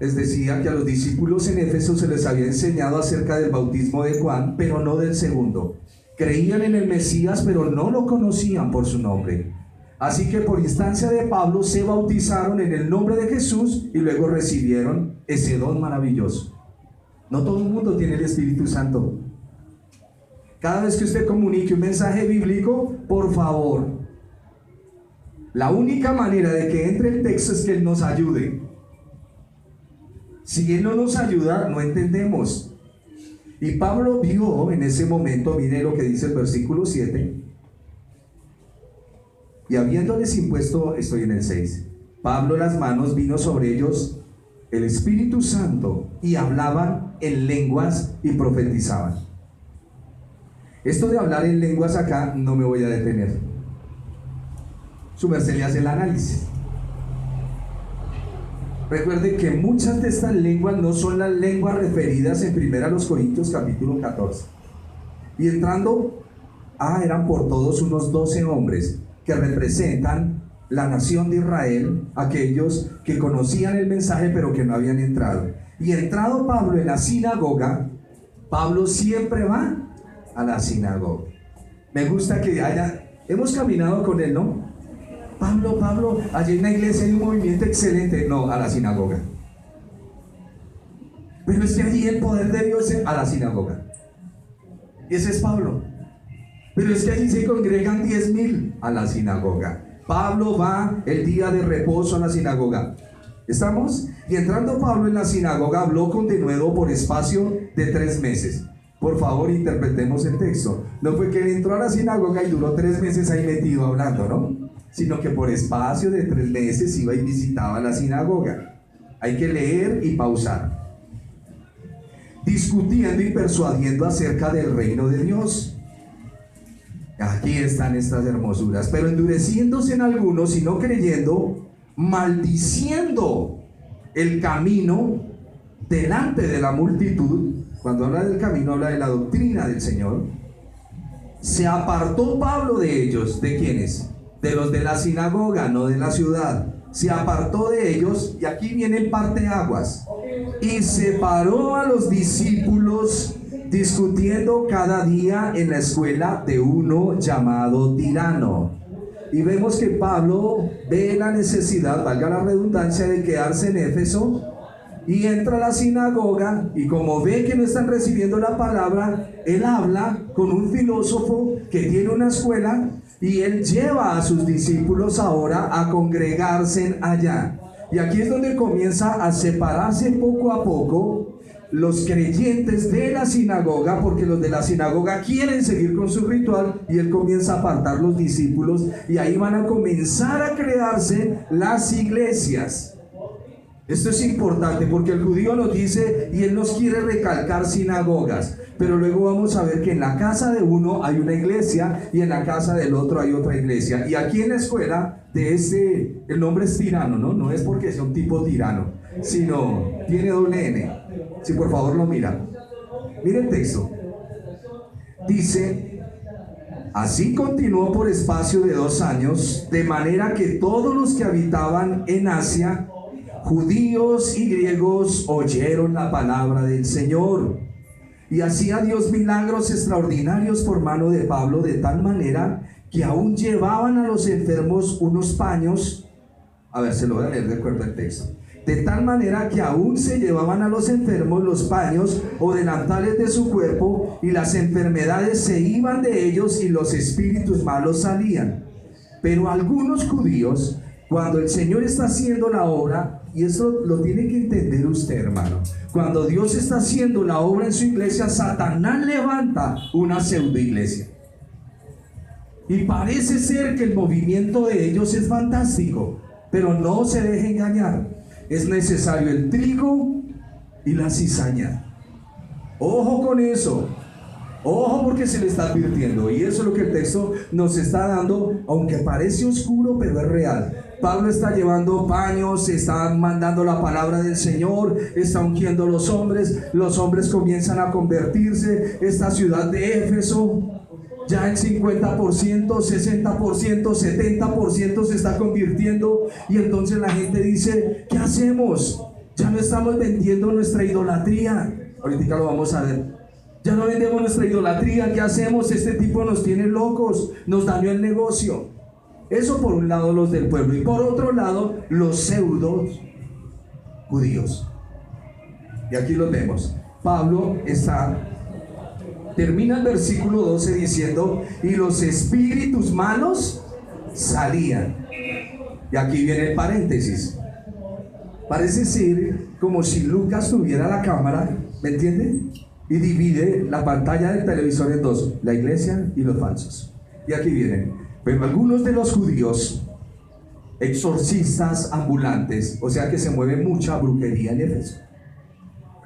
Les decía que a los discípulos en Éfeso se les había enseñado acerca del bautismo de Juan, pero no del segundo. Creían en el Mesías, pero no lo conocían por su nombre. Así que por instancia de Pablo se bautizaron en el nombre de Jesús y luego recibieron ese don maravilloso. No todo el mundo tiene el Espíritu Santo. Cada vez que usted comunique un mensaje bíblico, por favor, la única manera de que entre el texto es que Él nos ayude. Si Él no nos ayuda, no entendemos. Y Pablo vio en ese momento, mire lo que dice el versículo 7, y habiéndoles impuesto, estoy en el 6, Pablo las manos, vino sobre ellos el Espíritu Santo y hablaban en lenguas y profetizaban. Esto de hablar en lenguas acá no me voy a detener. Su merced le hace el análisis. Recuerde que muchas de estas lenguas no son las lenguas referidas en 1 Corintios capítulo 14. Y entrando, eran por todos unos 12 hombres que representan la nación de Israel, aquellos que conocían el mensaje pero que no habían entrado. Y entrado Pablo en la sinagoga, Pablo siempre va a la sinagoga. Me gusta que hemos caminado con él, ¿no? Pablo, allí en la iglesia hay un movimiento excelente. No, a la sinagoga. Pero es que allí el poder de Dios es a la sinagoga. Y ese es Pablo. Pero es que allí se congregan 10.000 a la sinagoga. Pablo va el día de reposo a la sinagoga. ¿Estamos? Y entrando Pablo en la sinagoga, habló con denuedo por espacio de 3 meses. Por favor, interpretemos el texto. No fue que él entró a la sinagoga y duró 3 meses ahí metido hablando, ¿no? Sino que por espacio de 3 meses iba y visitaba la sinagoga. Hay que leer y pausar. Discutiendo y persuadiendo acerca del reino de Dios. Aquí están estas hermosuras. Pero endureciéndose en algunos y no creyendo, maldiciendo el camino delante de la multitud. Cuando habla del camino, habla de la doctrina del Señor. Se apartó Pablo de ellos. ¿De quiénes? De los de la sinagoga, no de la ciudad. Se apartó de ellos, y aquí viene el parteaguas, y separó a los discípulos, discutiendo cada día en la escuela de uno llamado Tirano. Y vemos que Pablo ve la necesidad, valga la redundancia, de quedarse en Éfeso, y entra a la sinagoga, y como ve que no están recibiendo la palabra, él habla con un filósofo que tiene una escuela, y él lleva a sus discípulos ahora a congregarse allá. Y aquí es donde comienza a separarse poco a poco los creyentes de la sinagoga, porque los de la sinagoga quieren seguir con su ritual, y él comienza a apartar los discípulos, y ahí van a comenzar a crearse las iglesias. Esto es importante porque el judío nos dice, y él nos quiere recalcar sinagogas, pero luego vamos a ver que en la casa de uno hay una iglesia y en la casa del otro hay otra iglesia. Y aquí en la escuela de el nombre es Tirano, ¿no? No es porque sea un tipo tirano, sino tiene doble N. Si por favor lo miran. Mire el texto. Dice: así continuó por espacio de 2 años, de manera que todos los que habitaban en Asia, judíos y griegos, oyeron la palabra del Señor. Y hacía Dios milagros extraordinarios por mano de Pablo, de tal manera que aún llevaban a los enfermos unos paños. A ver, se lo voy a leer de acuerdo al texto. De tal manera que aún se llevaban a los enfermos los paños o delantales de su cuerpo, y las enfermedades se iban de ellos y los espíritus malos salían. Pero algunos judíos, cuando el Señor está haciendo la obra, y eso lo tiene que entender usted, hermano, cuando Dios está haciendo la obra en su iglesia, Satanás levanta una pseudo iglesia. Y parece ser que el movimiento de ellos es fantástico, pero no se deje engañar. Es necesario el trigo y la cizaña. Ojo con eso. Ojo, porque se le está advirtiendo, y eso es lo que el texto nos está dando, aunque parece oscuro, pero es real. Pablo está llevando paños, está mandando la palabra del Señor, está ungiendo a los hombres comienzan a convertirse. Esta ciudad de Éfeso, ya el 50%, 60%, 70% se está convirtiendo, y entonces la gente dice: ¿qué hacemos? Ya no estamos vendiendo nuestra idolatría. Ahorita lo vamos a ver. Ya no vendemos nuestra idolatría. ¿Qué hacemos? Este tipo nos tiene locos, nos dañó el negocio. Eso por un lado los del pueblo, y por otro lado los pseudo judíos. Y aquí los vemos. Pablo termina el versículo 12 diciendo: y los espíritus malos salían. Y aquí viene el paréntesis. Parece ser como si Lucas tuviera la cámara, ¿me entienden? Y divide la pantalla del televisor en dos: la iglesia y los falsos. Y aquí vienen. Pero algunos de los judíos, exorcistas ambulantes, o sea que se mueve mucha brujería en Éfeso,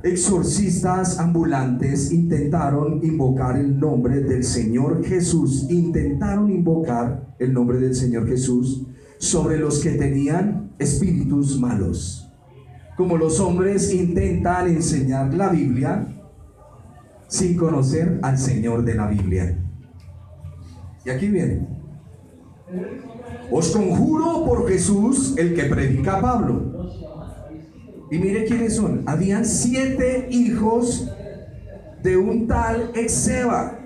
exorcistas ambulantes, intentaron invocar el nombre del Señor Jesús, sobre los que tenían espíritus malos. Como los hombres intentan enseñar la Biblia sin conocer al Señor de la Biblia. Y aquí viene: os conjuro por Jesús, el que predica Pablo. Y mire quiénes son. Habían 7 hijos de un tal Exeba.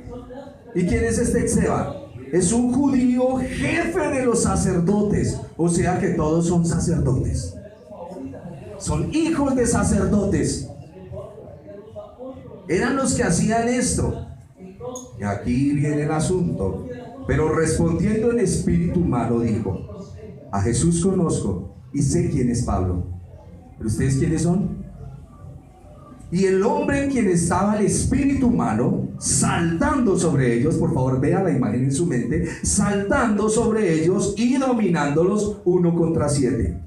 ¿Y quién es este Exeba? Es un judío jefe de los sacerdotes. O sea que todos son sacerdotes. Son hijos de sacerdotes. Eran los que hacían esto. Y aquí viene el asunto. Pero respondiendo en espíritu malo dijo: a Jesús conozco y sé quién es Pablo, ¿pero ustedes quiénes son? Y el hombre en quien estaba el espíritu malo, saltando sobre ellos, por favor vea la imagen en su mente, saltando sobre ellos y dominándolos 1 contra 7.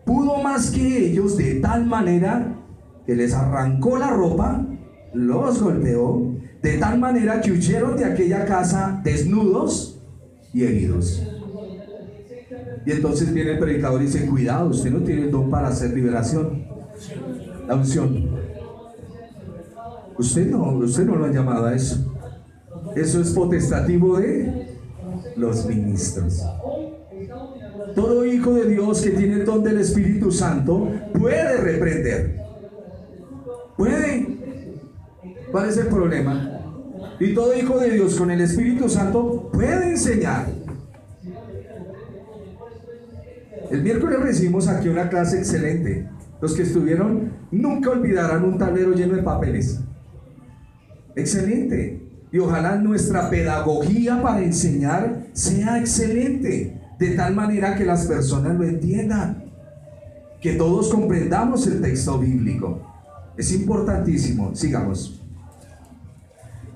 Pudo más que ellos de tal manera que les arrancó la ropa, los golpeó, de tal manera que huyeron de aquella casa desnudos y heridos. Y entonces viene el predicador y dice: cuidado, usted no tiene el don para hacer liberación, la unción. Usted no lo ha llamado a eso. Eso es potestativo de los ministros. Todo hijo de Dios que tiene el don del Espíritu Santo puede reprender. Puede. ¿Cuál es el problema? Y todo hijo de Dios con el Espíritu Santo puede enseñar. El miércoles recibimos aquí una clase excelente. Los que estuvieron nunca olvidarán un tablero lleno de papeles. Excelente. Y ojalá nuestra pedagogía para enseñar sea excelente, de tal manera que las personas lo entiendan, que todos comprendamos el texto bíblico. Es importantísimo. Sigamos.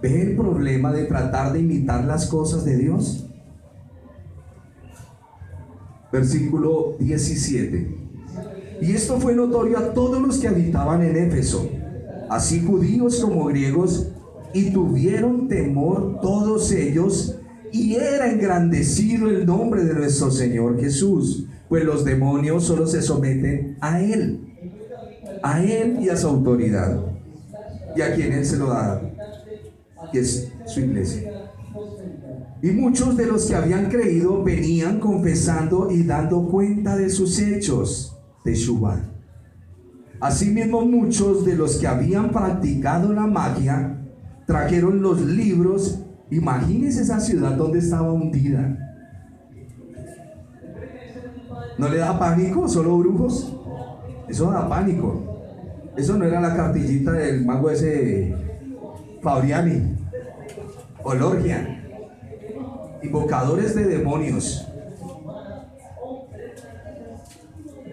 ¿Ve el problema de tratar de imitar las cosas de Dios? Versículo 17. Y esto fue notorio a todos los que habitaban en Éfeso, así judíos como griegos, y tuvieron temor todos ellos, y era engrandecido el nombre de nuestro Señor Jesús, pues los demonios solo se someten a Él y a su autoridad, y a quien Él se lo da, que es su iglesia. Y muchos de los que habían creído venían confesando y dando cuenta de sus hechos. Teshuvah. Asimismo, muchos de los que habían practicado la magia trajeron los libros. Imagínense esa ciudad donde estaba hundida. ¿No le da pánico? ¿Solo brujos? Eso da pánico. Eso no era la cartillita del mago ese Fabriani o Lorgia. Invocadores de demonios.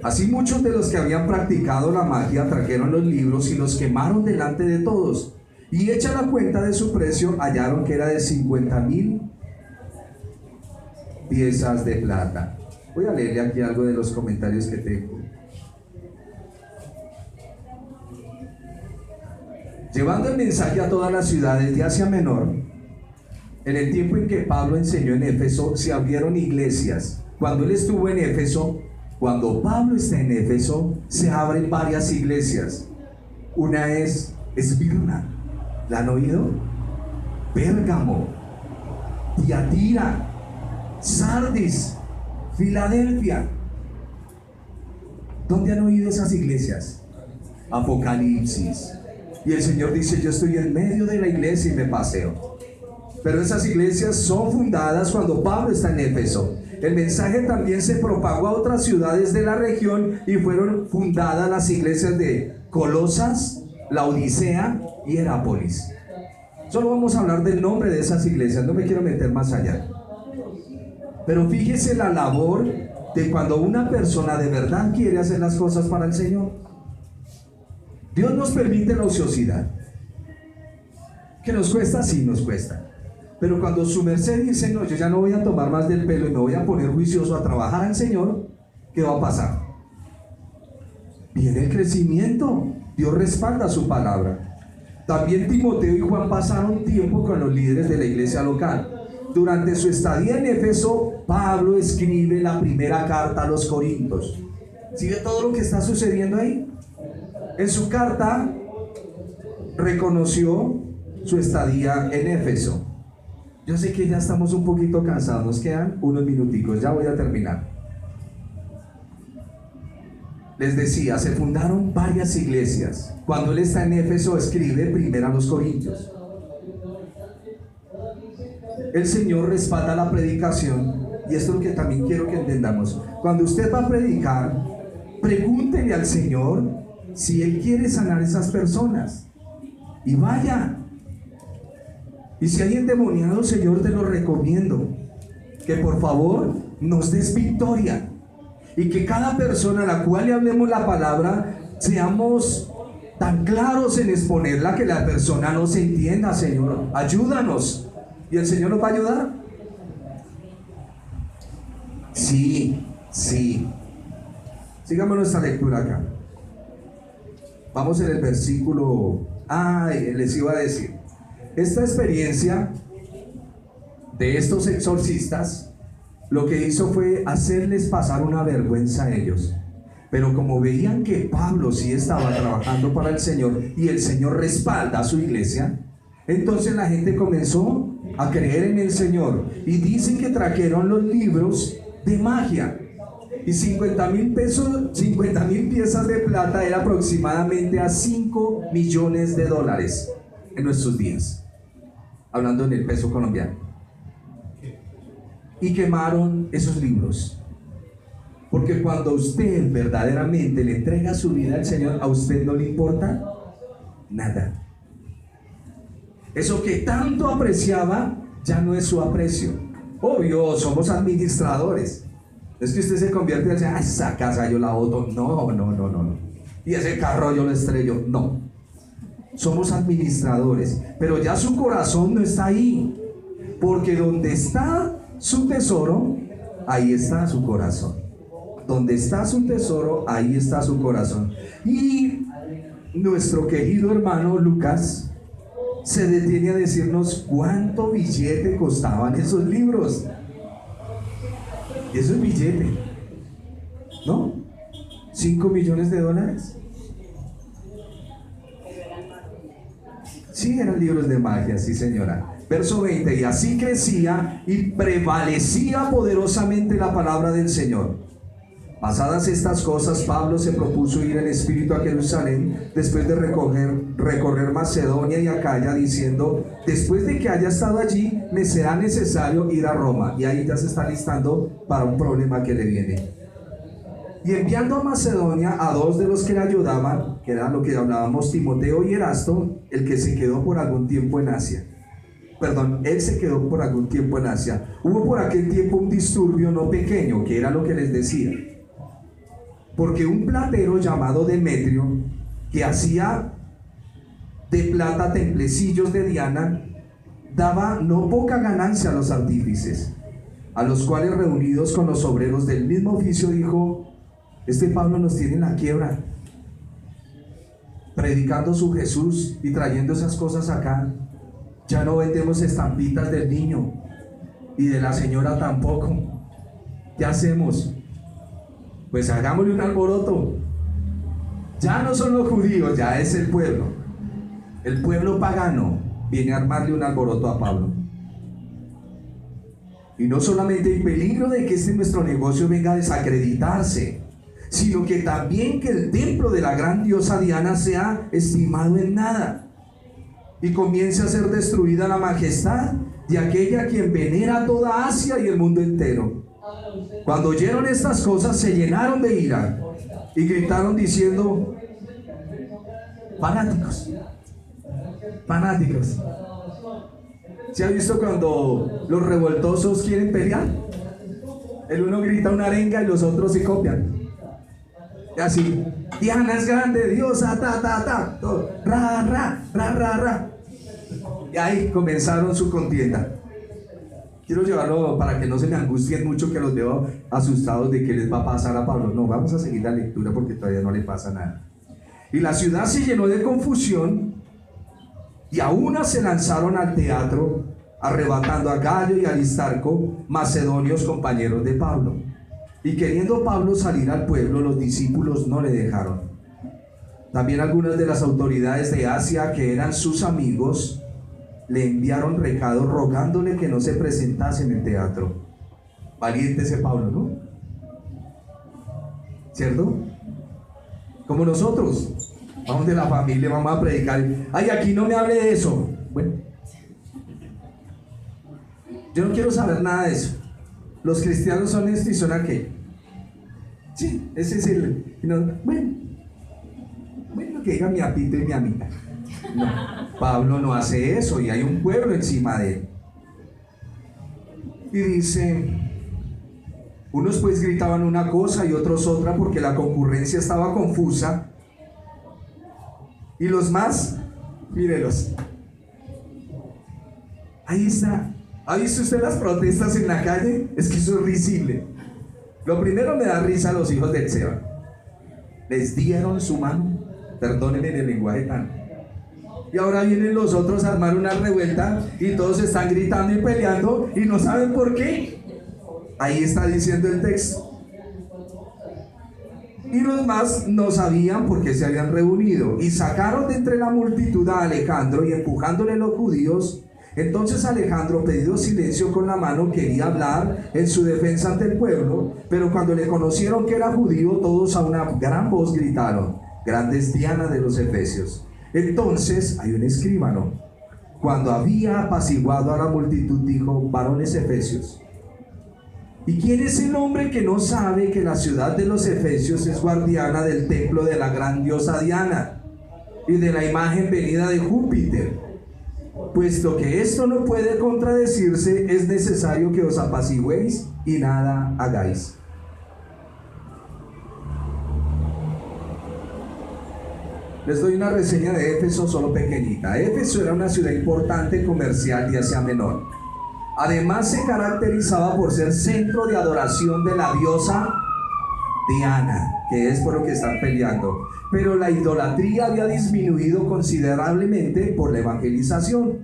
Así muchos de los que habían practicado la magia trajeron los libros y los quemaron delante de todos, y hecha la cuenta de su precio hallaron que era de 50,000 piezas de plata. Voy a leerle aquí algo de los comentarios que tengo. Llevando el mensaje a todas las ciudades de Asia Menor, en el tiempo en que Pablo enseñó en Éfeso, se abrieron iglesias. Cuando él estuvo en Éfeso, cuando Pablo está en Éfeso, se abren varias iglesias. Una es Esmirna, ¿la han oído? Pérgamo, Tiatira, Sardis, Filadelfia. ¿Dónde han oído esas iglesias? Apocalipsis. Y el Señor dice: yo estoy en medio de la iglesia y me paseo. Pero esas iglesias son fundadas cuando Pablo está en Éfeso. El mensaje también se propagó a otras ciudades de la región y fueron fundadas las iglesias de Colosas, Laodicea y Herápolis. Solo vamos a hablar del nombre de esas iglesias, no me quiero meter más allá. Pero fíjese la labor de cuando una persona de verdad quiere hacer las cosas para el Señor. Dios nos permite la ociosidad. ¿Que nos cuesta? Sí, nos cuesta. Pero cuando su merced dice: no, yo ya no voy a tomar más del pelo y me voy a poner juicioso a trabajar al Señor, ¿qué va a pasar? Viene el crecimiento. Dios respalda su palabra. También Timoteo y Juan pasaron tiempo con los líderes de la iglesia local. Durante su estadía en Éfeso, Pablo escribe la primera carta a los Corintios. ¿Sigue todo lo que está sucediendo ahí? En su carta reconoció su estadía en Éfeso. Yo sé que ya estamos un poquito cansados, nos quedan unos minuticos, ya voy a terminar. Les decía, se fundaron varias iglesias. Cuando él está en Éfeso, escribe primero a los Corintios. El Señor respalda la predicación, y esto es lo que también quiero que entendamos. Cuando usted va a predicar, pregúntele al Señor si Él quiere sanar a esas personas, y vaya. Y si hay endemoniados, Señor, te lo recomiendo, que por favor nos des victoria. Y que cada persona a la cual le hablemos la palabra, seamos tan claros en exponerla que la persona no se entienda. Señor, ayúdanos. ¿Y el Señor nos va a ayudar? Sí, sí. Sigamos nuestra lectura acá. Vamos en el versículo... les iba a decir. Esta experiencia de estos exorcistas, lo que hizo fue hacerles pasar una vergüenza a ellos. Pero como veían que Pablo sí estaba trabajando para el Señor y el Señor respalda a su iglesia, entonces la gente comenzó a creer en el Señor. Y dicen que trajeron los libros de magia. Y 50,000 pesos, 50,000 piezas de plata era aproximadamente a 5 millones de dólares en nuestros días, hablando en el peso colombiano. Y quemaron esos libros. Porque cuando usted verdaderamente le entrega su vida al Señor, a usted no le importa nada. Eso que tanto apreciaba ya no es su aprecio. Obvio, somos administradores. Es que usted se convierte y dice, esa casa yo la boto. No. Y ese carro yo lo estrello. No. Somos administradores. Pero ya su corazón no está ahí. Porque donde está su tesoro, ahí está su corazón. Donde está su tesoro, ahí está su corazón. Y nuestro querido hermano Lucas se detiene a decirnos cuánto billete costaban esos libros. Y eso es billete, ¿no? 5 millones de dólares. Sí, eran libros de magia, sí, señora. Verso 20, y así crecía y prevalecía poderosamente la palabra del Señor. Pasadas estas cosas, Pablo se propuso ir en espíritu a Jerusalén después de recorrer Macedonia y Acaya, diciendo, después de que haya estado allí, me será necesario ir a Roma. Y ahí ya se está listando para un problema que le viene. Y enviando a Macedonia a 2 de los que le ayudaban, que eran lo que hablábamos, Timoteo y Erasto, el que se quedó por algún tiempo en Asia. Él se quedó por algún tiempo en Asia. Hubo por aquel tiempo un disturbio no pequeño, que era lo que les decía. Porque un platero llamado Demetrio, que hacía de plata templecillos de Diana, daba no poca ganancia a los artífices, a los cuales, reunidos con los obreros del mismo oficio, dijo, este Pablo nos tiene en la quiebra, predicando su Jesús y trayendo esas cosas acá. Ya no vendemos estampitas del niño y de la señora tampoco. ¿Qué hacemos? Pues hagámosle un alboroto. Ya no son los judíos, ya es el pueblo. El pueblo pagano viene a armarle un alboroto a Pablo. Y no solamente hay peligro de que nuestro negocio venga a desacreditarse, sino que también que el templo de la gran diosa Diana sea estimado en nada y comience a ser destruida la majestad de aquella a quien venera toda Asia y el mundo entero. Cuando oyeron estas cosas, se llenaron de ira y gritaron diciendo, fanáticos. ¿Se ha visto cuando los revoltosos quieren pelear? El uno grita una arenga y los otros se copian. Y así, Diana es grande, diosa, todo, ra. Y ahí comenzaron su contienda. Quiero llevarlo para que no se me angustien mucho, que los veo asustados de qué les va a pasar a Pablo. No, vamos a seguir la lectura porque todavía no le pasa nada. Y la ciudad se llenó de confusión y a una se lanzaron al teatro, arrebatando a Gallo y Aristarco, macedonios compañeros de Pablo. Y queriendo Pablo salir al pueblo, los discípulos no le dejaron. También algunas de las autoridades de Asia, que eran sus amigos, le enviaron recados rogándole que no se presentase en el teatro. Valiente ese Pablo, ¿no? ¿Cierto? Como nosotros, vamos de la familia, vamos a predicar. Ay, aquí no me hable de eso. Bueno, yo no quiero saber nada de eso. Los cristianos son esto y son aquello. Sí, ese es el... bueno, que diga mi apito y mi amita. No, Pablo no hace eso y hay un pueblo encima de él. Y dice, unos pues gritaban una cosa y otros otra porque la concurrencia estaba confusa. Y los más, mírelos. Ahí está. ¿Ha visto usted las protestas en la calle? Es que eso es risible. Lo primero me da risa a los hijos del Seba. Les dieron su mano. Perdónenme el lenguaje tan. Y ahora vienen los otros a armar una revuelta y todos están gritando y peleando y no saben por qué. Ahí está diciendo el texto. Y los más no sabían por qué se habían reunido y sacaron de entre la multitud a Alejandro y empujándole los judíos. Entonces Alejandro, pedido silencio con la mano, quería hablar en su defensa ante el pueblo, pero cuando le conocieron que era judío, todos a una gran voz gritaron: grande es Diana de los Efesios. Entonces hay un escribano, cuando había apaciguado a la multitud, dijo: varones efesios, ¿y quién es el hombre que no sabe que la ciudad de los Efesios es guardiana del templo de la gran diosa Diana y de la imagen venida de Júpiter? Puesto que esto no puede contradecirse, es necesario que os apacigüéis y nada hagáis. Les doy una reseña de Éfeso solo pequeñita. Éfeso era una ciudad importante, comercial de Asia Menor. Además se caracterizaba por ser centro de adoración de la diosa Diana, que es por lo que están peleando. Pero la idolatría había disminuido considerablemente por la evangelización,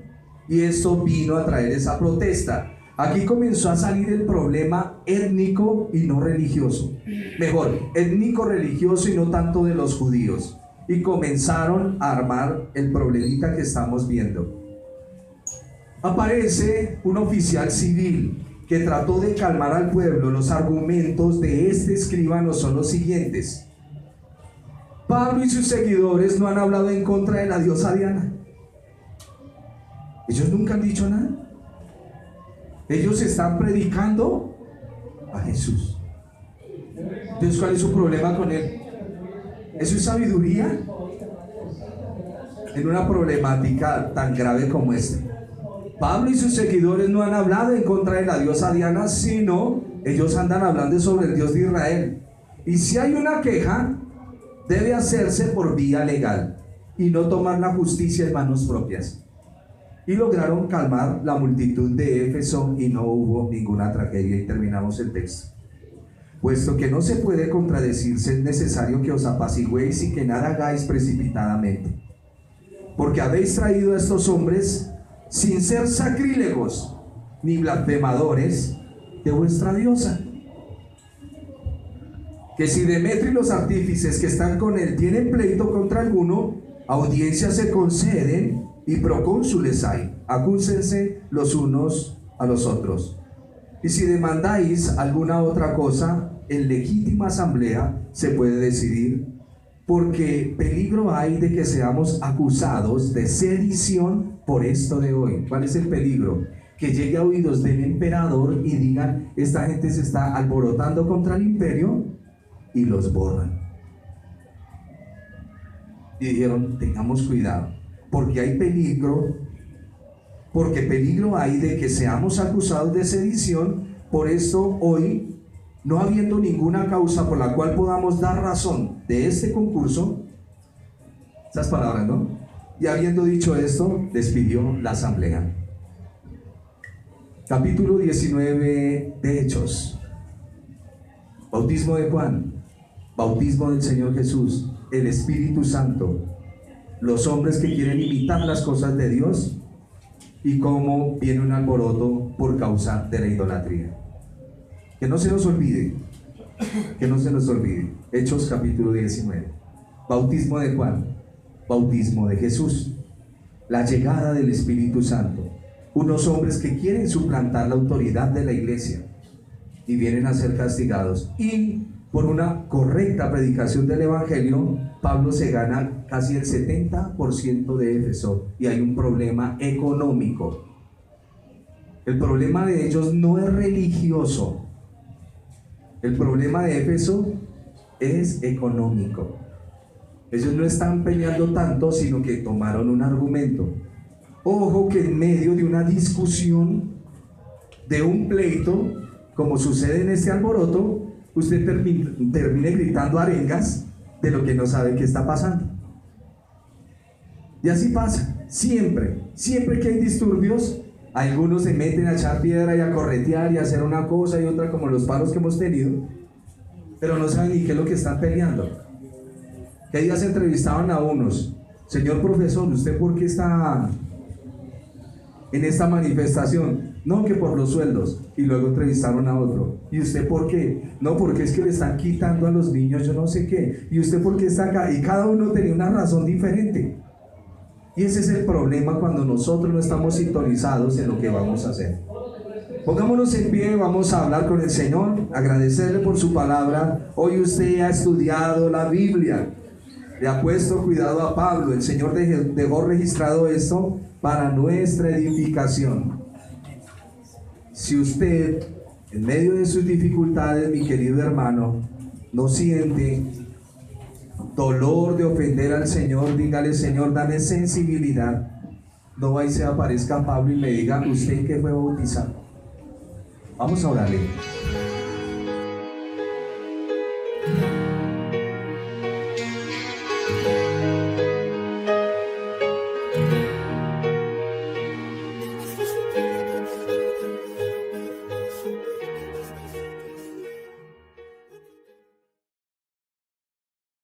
y esto vino a traer esa protesta. Aquí comenzó a salir el problema étnico y no religioso. Mejor, étnico-religioso y no tanto de los judíos. Y comenzaron a armar el problemita que estamos viendo. Aparece un oficial civil que trató de calmar al pueblo. Los argumentos de este escribano son los siguientes: Pablo y sus seguidores no han hablado en contra de la diosa Diana. Ellos nunca han dicho nada. Ellos están predicando a Jesús. Entonces, ¿cuál es su problema con él? ¿Eso es sabiduría? En una problemática tan grave como esta. Pablo y sus seguidores no han hablado en contra de la diosa Diana, sino ellos andan hablando sobre el Dios de Israel. Y si hay una queja, debe hacerse por vía legal y no tomar la justicia en manos propias. Y lograron calmar la multitud de Éfeso y no hubo ninguna tragedia. Y terminamos el texto. Puesto que no se puede contradecirse, es necesario que os apacigüéis y que nada hagáis precipitadamente. Porque habéis traído a estos hombres sin ser sacrílegos ni blasfemadores de vuestra diosa. Que si Demetrio y los artífices que están con él tienen pleito contra alguno, audiencias se conceden y procónsules hay. Acúsense los unos a los otros. Y si demandáis alguna otra cosa, en legítima asamblea se puede decidir, porque peligro hay de que seamos acusados de sedición por esto de hoy. ¿Cuál es el peligro? Que llegue a oídos del emperador y digan: esta gente se está alborotando contra el imperio, y los borran. Y dijeron: tengamos cuidado, porque hay peligro, porque peligro hay de que seamos acusados de sedición. Por esto hoy, no habiendo ninguna causa por la cual podamos dar razón de este concurso, esas palabras, ¿no? Y habiendo dicho esto, despidió la asamblea. Capítulo 19 de Hechos. Bautismo de Juan, bautismo del Señor Jesús, el Espíritu Santo, los hombres que quieren imitar las cosas de Dios y cómo viene un alboroto por causa de la idolatría. Que no se nos olvide, que no se nos olvide. Hechos capítulo 19. Bautismo de Juan, bautismo de Jesús, la llegada del Espíritu Santo, unos hombres que quieren suplantar la autoridad de la iglesia y vienen a ser castigados. Y por una correcta predicación del Evangelio, Pablo se gana casi el 70% de Éfeso y hay un problema económico. El problema de ellos no es religioso. El problema de Éfeso es económico. Ellos no están peleando tanto, sino que tomaron un argumento. Ojo que en medio de una discusión, de un pleito, como sucede en este alboroto, usted termine gritando arengas de lo que no sabe qué está pasando. Y así pasa, siempre que hay disturbios, algunos se meten a echar piedra y a corretear y a hacer una cosa y otra, como los paros que hemos tenido, pero no saben ni qué es lo que están peleando. Que días entrevistaban a unos: señor profesor, ¿usted por qué está en esta manifestación? No, que por los sueldos. Y luego entrevistaron a otro: ¿y usted por qué? No, porque es que le están quitando a los niños yo no sé qué. ¿Y usted por qué está acá? Y cada uno tenía una razón diferente. Y ese es el problema cuando nosotros no estamos sintonizados en lo que vamos a hacer. Pongámonos en pie, vamos a hablar con el Señor, agradecerle por su palabra. Hoy usted ha estudiado la Biblia, le ha puesto cuidado a Pablo. El Señor dejó registrado esto para nuestra edificación. Si usted, en medio de sus dificultades, mi querido hermano, no siente dolor de ofender al Señor, dígale: Señor, dame sensibilidad. No vaya y se aparezca Pablo y me diga: ¿usted en qué fue bautizado? Vamos a orarle.